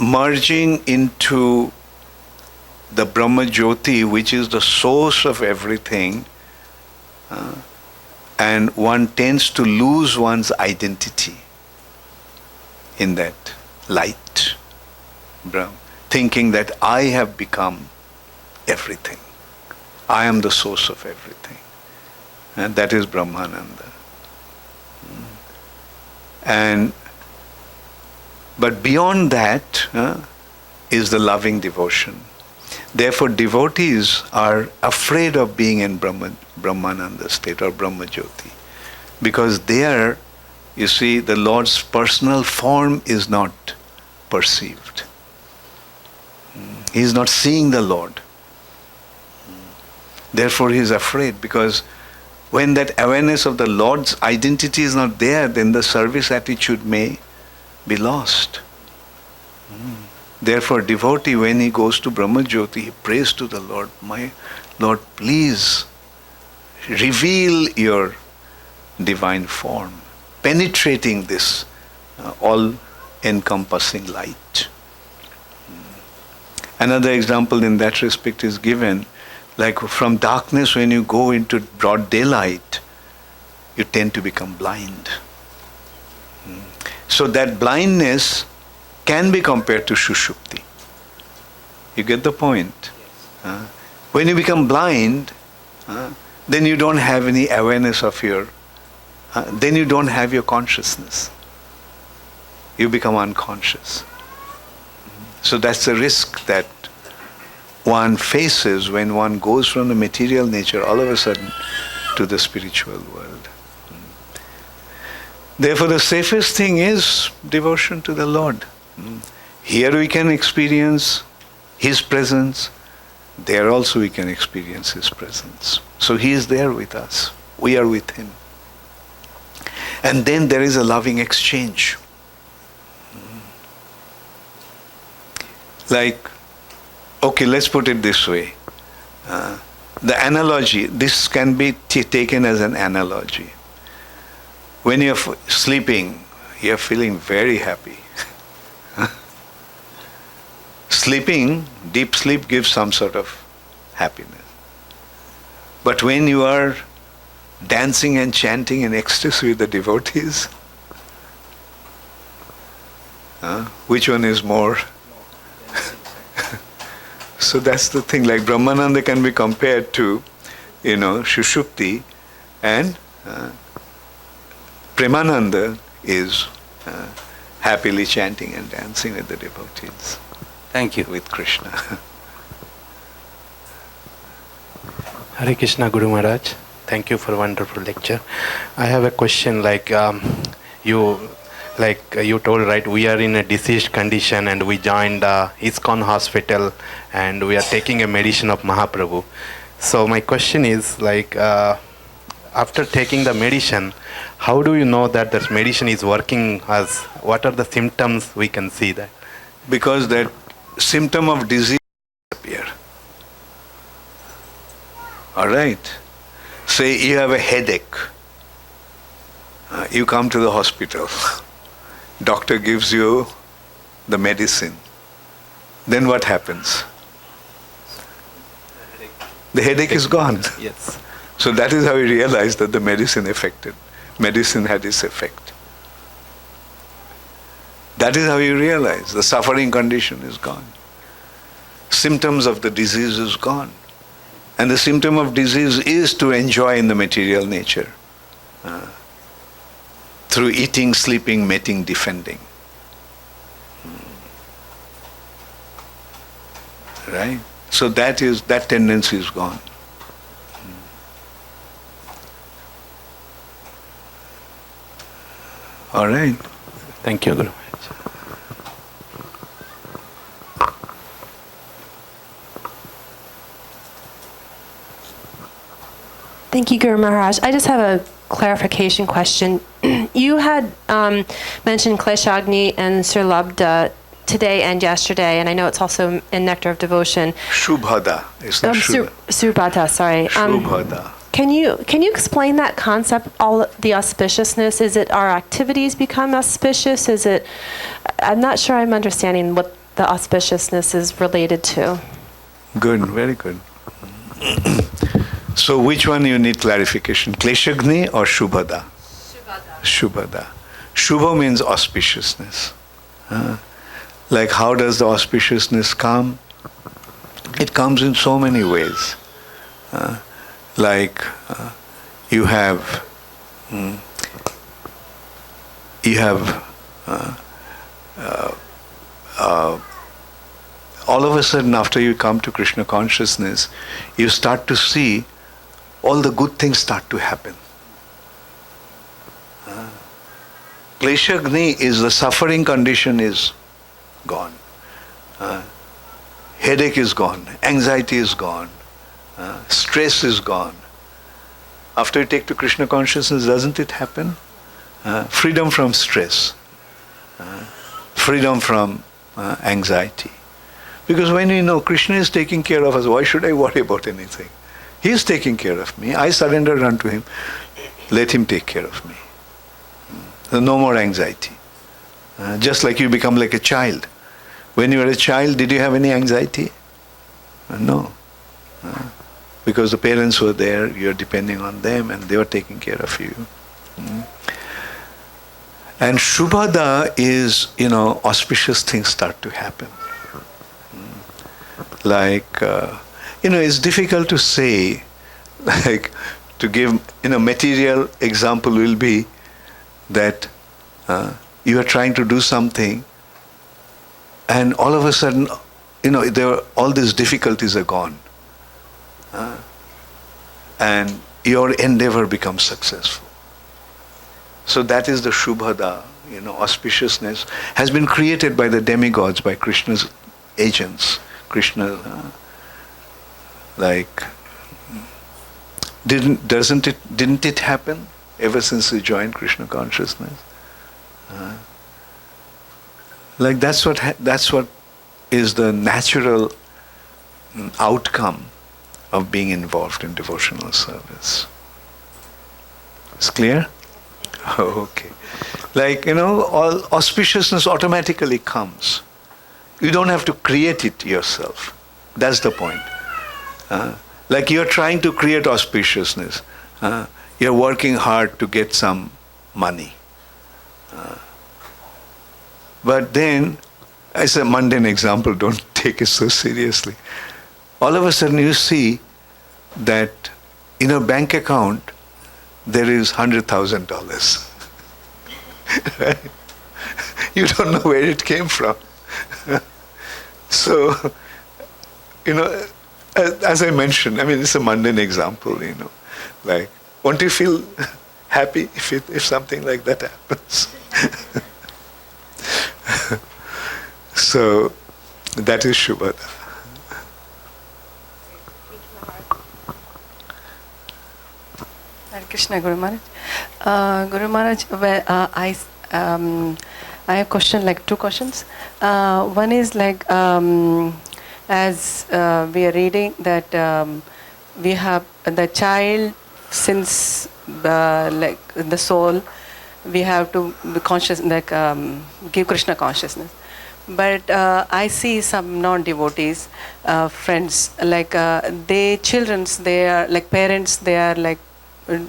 merging into the Brahma Jyoti, which is the source of everything, and one tends to lose one's identity in that light, thinking that I have become everything. I am the source of everything. And that is Brahmananda. But beyond that is the loving devotion. Therefore, devotees are afraid of being in Brahmananda state or Brahma Jyoti. Because there, you see, the Lord's personal form is not perceived. He is not seeing the Lord. Therefore, he is afraid, because when that awareness of the Lord's identity is not there, then the service attitude may be lost. Therefore, devotee, when he goes to Brahma Jyoti, he prays to the Lord, my Lord, please reveal your divine form, penetrating this all-encompassing light. Another example in that respect is given, like from darkness, when you go into broad daylight, you tend to become blind. So that blindness can be compared to Shushupti. You get the point? When you become blind, then you don't have any awareness of then you don't have your consciousness. You become unconscious. So that's the risk that one faces when one goes from the material nature all of a sudden to the spiritual world. Therefore, the safest thing is devotion to the Lord. Here we can experience His presence. There also we can experience His presence. So He is there with us. We are with Him. And then there is a loving exchange. Like, okay, let's put it this way. The analogy, this can be taken as an analogy. When you're sleeping, you're feeling very happy. Sleeping, deep sleep gives some sort of happiness. But when you are dancing and chanting in ecstasy with the devotees, which one is more? So that's the thing. Like Brahmananda can be compared to, Shushupti, and Premananda is happily chanting and dancing with the devotees. Thank you. With Krishna. Hare Krishna, Guru Maharaj. Thank you for a wonderful lecture. I have a question. You told, right, we are in a diseased condition and we joined ISKCON hospital and we are taking a medicine of Mahaprabhu. So my question is, after taking the medicine, how do you know that this medicine is working as? What are the symptoms we can see that? Because that symptom of disease appear. All right. Say you have a headache. You come to the hospital. Doctor gives you the medicine. Then what happens? The headache is gone. Yes. So that is how we realize that the medicine had its effect. That is how you realize the suffering condition is gone. Symptoms of the disease is gone. And the symptom of disease is to enjoy in the material nature. Through eating, sleeping, mating, defending. Right? So that tendency is gone. All right. Thank you, Guru. Thank you, Guru Maharaj. I just have a clarification question. You had mentioned Kleshagni and Surlabdha today and yesterday, and I know it's also in Nectar of Devotion. Shubhada. It's not Surbhata, sorry. Shubhada. Can you explain that concept, all the auspiciousness? Is it our activities become auspicious? Is it, I'm not sure I'm understanding what the auspiciousness is related to. Good, very good. So which one you need clarification? Kleshagni or Shubhada? Shubhada. Shubha means auspiciousness. Like how does the auspiciousness come? It comes in so many ways. You have all of a sudden after you come to Krishna consciousness, you start to see all the good things start to happen. Kleshagni is the suffering condition is gone. Headache is gone. Anxiety is gone. Stress is gone. After you take to Krishna consciousness, doesn't it happen? Freedom from stress. Freedom from anxiety. Because when we know Krishna is taking care of us, why should I worry about anything? He is taking care of me. I surrender unto Him. Let Him take care of me. No more anxiety. Just like you become like a child. When you were a child, did you have any anxiety? No. Because the parents were there, you're depending on them and they were taking care of you. And Shubhada is, auspicious things start to happen. It's difficult to say, to give, material example will be that you are trying to do something And all of a sudden, all these difficulties are gone. And your endeavor becomes successful. So that is the Shubhada, auspiciousness has been created by the demigods, by Krishna's agents. Krishna, didn't it happen ever since we joined Krishna consciousness? That's what is the natural outcome of being involved in devotional service. It's clear? Oh, okay. All auspiciousness automatically comes. You don't have to create it yourself. That's the point. You're trying to create auspiciousness. You're working hard to get some money. But then, as a mundane example, don't take it so seriously. All of a sudden you see that in a bank account there is $100,000. Right? You don't know where it came from. So, as I mentioned, it's a mundane example, won't you feel happy if something like that happens? So, that is Shubhada. Hare Krishna, Guru Maharaj. Guru Maharaj, I have two questions. One is as we are reading that we have the child, since the soul, we have to be conscious, give Krishna consciousness. But I see some non-devotees, friends, children's, they are parents, they are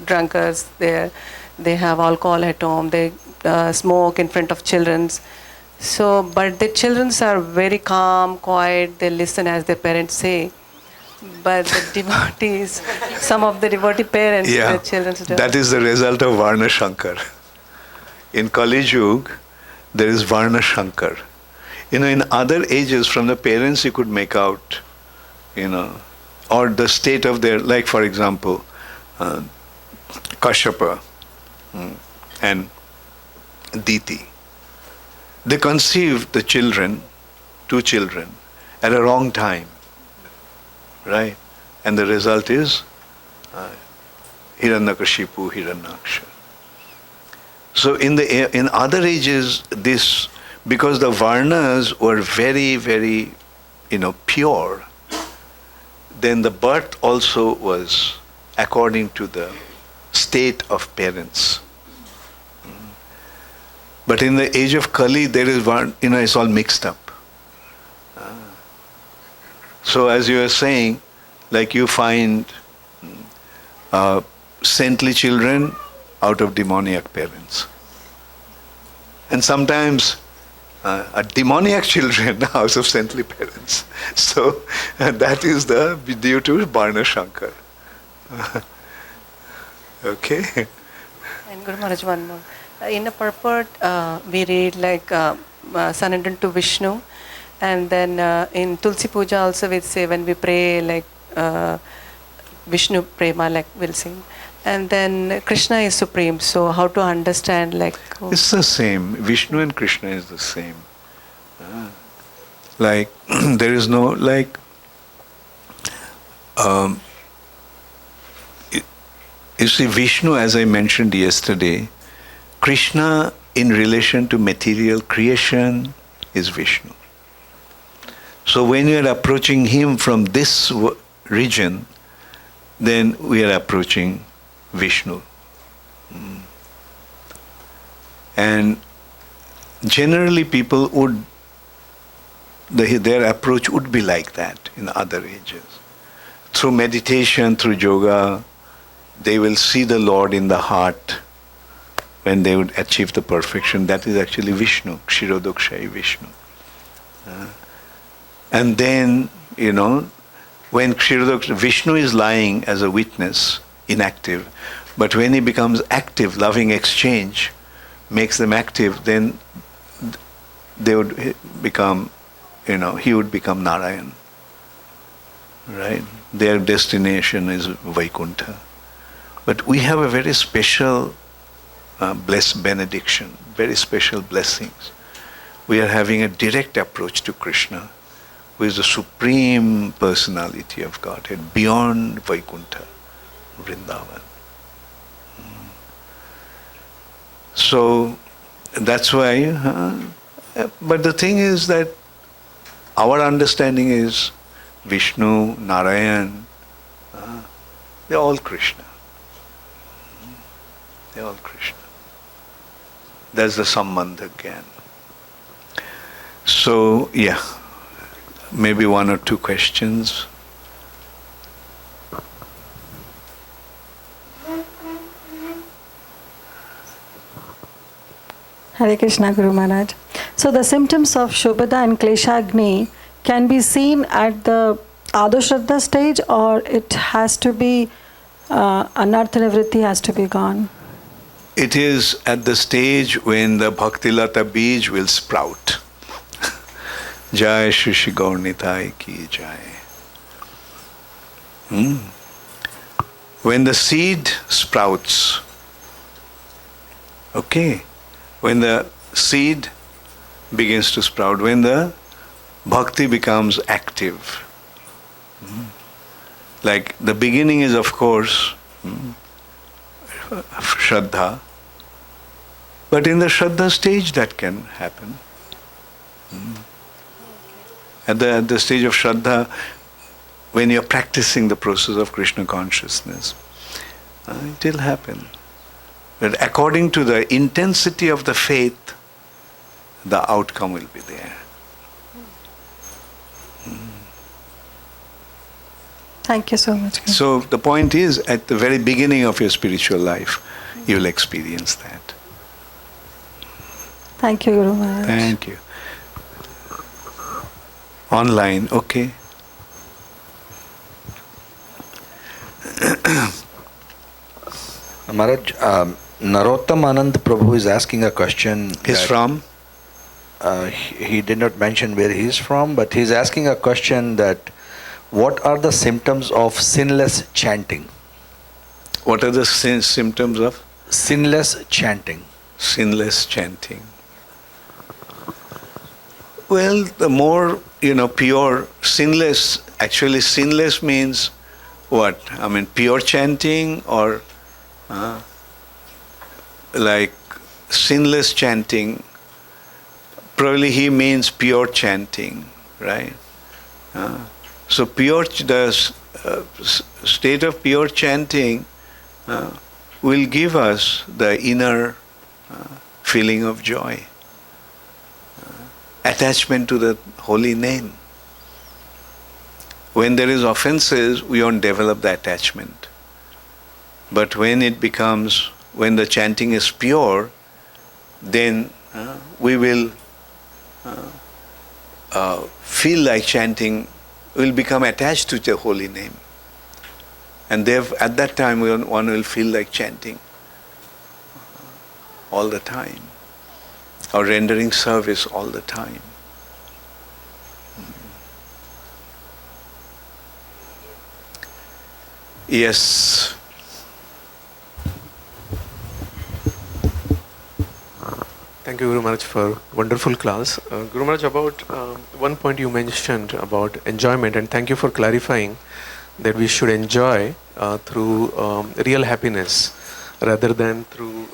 drunkards, they have alcohol at home, they smoke in front of children's. So, but the children's are very calm, quiet, they listen as their parents say. But the devotees, some of the devotee parents, the children's don't. That is the result of Varna Shankar. In Kali Yuga, there is Varna Shankar. In other ages, from the parents you could make out, or the state of their, for example, Kashyapa and Diti. They conceived the children, 2 children, at a wrong time, right? And the result is Hiranyakashipu, Hiranyaksha. So in other ages, because the Varnas were very, very, pure, then the birth also was according to the state of parents. But in the age of Kali, there is one, it's all mixed up. So as you were saying, you find saintly children out of demoniac parents. And sometimes a demoniac children out of saintly parents. So that is due to Varna Shankar. Okay. And Guru Maharaj, one more. In a purport, we read Sanatan to Vishnu, and then in Tulsi Puja also we say when we pray Vishnu Prema, we'll sing. And then Krishna is supreme, so how to understand It's the same. Vishnu and Krishna is the same. There is no you see, Vishnu, as I mentioned yesterday, Krishna in relation to material creation is Vishnu. So when you are approaching him from this region, then we are approaching Vishnu. And generally people would, their approach would be like that in other ages. Through meditation, through yoga, they will see the Lord in the heart when they would achieve the perfection. That is actually Vishnu, Kshirodakshayi Vishnu. And then, when Vishnu is lying as a witness, inactive, but when he becomes active, loving exchange makes them active, then they would become he would become Narayan. Right? Their destination is Vaikuntha. But we have a very special blessed benediction, very special blessings. We are having a direct approach to Krishna, who is the supreme personality of Godhead, beyond Vaikuntha, Vrindavan. So that's why, but the thing is that our understanding is Vishnu, Narayan, they're all Krishna. They're all Krishna. That's the Sambandha Gyan. So, yeah, maybe one or two questions. Hare Krishna, Guru Maharaj. So the symptoms of Shobhada and Kleshagni can be seen at the Ado Shraddha stage, or it has to be, Anartha Nivritti has to be gone? It is at the stage when the Bhaktilata Bij will sprout. Jai Shri Shri Gaur Nitai Ki Jai. When the seed sprouts, okay, when the seed begins to sprout, when the bhakti becomes active. Like the beginning is, of course, Shraddha, but in the Shraddha stage that can happen. At the stage of Shraddha, when you're practicing the process of Krishna consciousness, it will happen. But according to the intensity of the faith, the outcome will be there. Thank you so much. So the point is, at the very beginning of your spiritual life, you will experience that. Thank you, Guru Maharaj. Thank you. Online, okay. Maharaj, Narottam Anand Prabhu is asking a question. He's from? He did not mention where he is from, but he's asking a question that what are the symptoms of sinless chanting? What are the symptoms of? Sinless chanting. Sinless chanting. Well, the more, pure, sinless, actually sinless means what? I mean, pure chanting or like sinless chanting. Probably he means pure chanting, right? So the state of pure chanting will give us the inner feeling of joy, attachment to the holy name. When there is offenses, we don't develop the attachment. But when the chanting is pure, then we will feel like chanting, will become attached to the holy name. And at that time one will feel like chanting all the time, or rendering service all the time. Yes. Thank you, Guru Maharaj, for wonderful class. Guru Maharaj, about one point you mentioned about enjoyment, and thank you for clarifying that we should enjoy through real happiness rather than through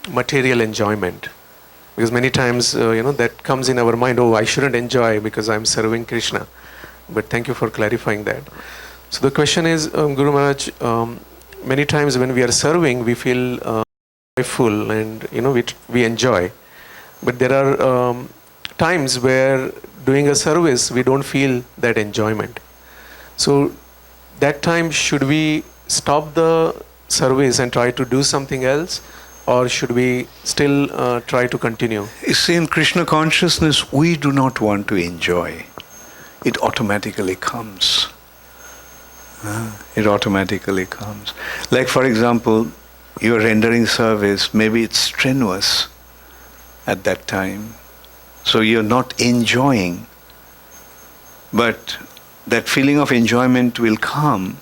material enjoyment. Because many times, that comes in our mind, I shouldn't enjoy because I'm serving Krishna. But thank you for clarifying that. So the question is, Guru Maharaj, many times when we are serving, we feel joyful and we enjoy, but there are times where doing a service we don't feel that enjoyment. So that time, should we stop the service and try to do something else, or should we still try to continue? You see, in Krishna consciousness we do not want to enjoy. It automatically comes. It automatically comes. Like, for example, you are rendering service, maybe it's strenuous at that time, so you're not enjoying, But that feeling of enjoyment will come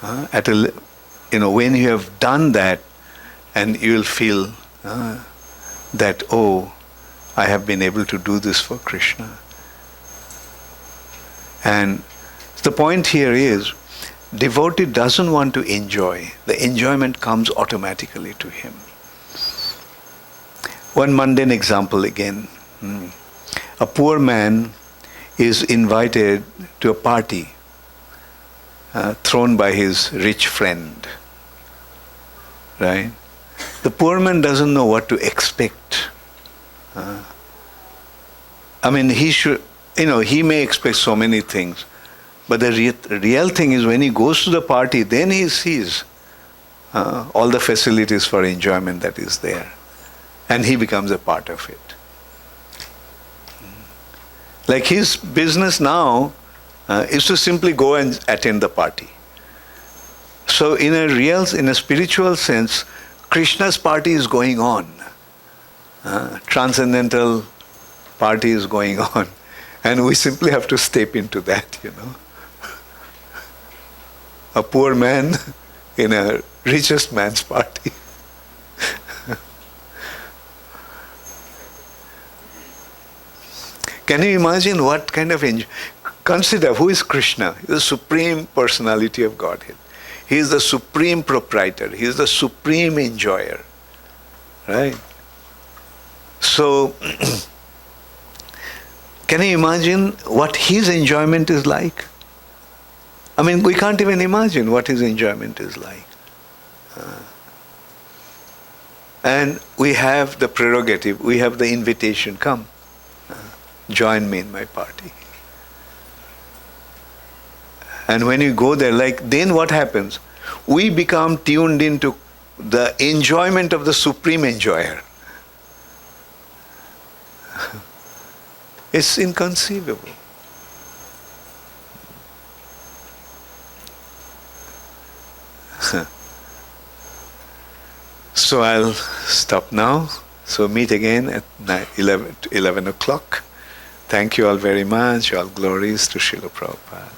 when you have done that, and you will feel that, oh, I have been able to do this for Krishna. And the point here is, devotee doesn't want to enjoy. The enjoyment comes automatically to him. One mundane example again. A poor man is invited to a party thrown by his rich friend. Right? The poor man doesn't know what to expect. He may expect so many things, but the real thing is, when he goes to the party, then he sees all the facilities for enjoyment that is there, and he becomes a part of it. Like his business now is to simply go and attend the party. So in a spiritual sense, Krishna's party is going on. Transcendental party is going on. And we simply have to step into that, A poor man in a richest man's party. Can you imagine what kind of consider who is Krishna? He is the supreme personality of Godhead. He is the supreme proprietor. He is the supreme enjoyer. Right? So, can you imagine what his enjoyment is like? We can't even imagine what his enjoyment is like. And we have the prerogative, we have the invitation, come, join me in my party. And when you go there, then what happens? We become tuned into the enjoyment of the supreme enjoyer. It's inconceivable. So I'll stop now. So meet again at 11 o'clock. Thank you all very much. All glories to Srila Prabhupada.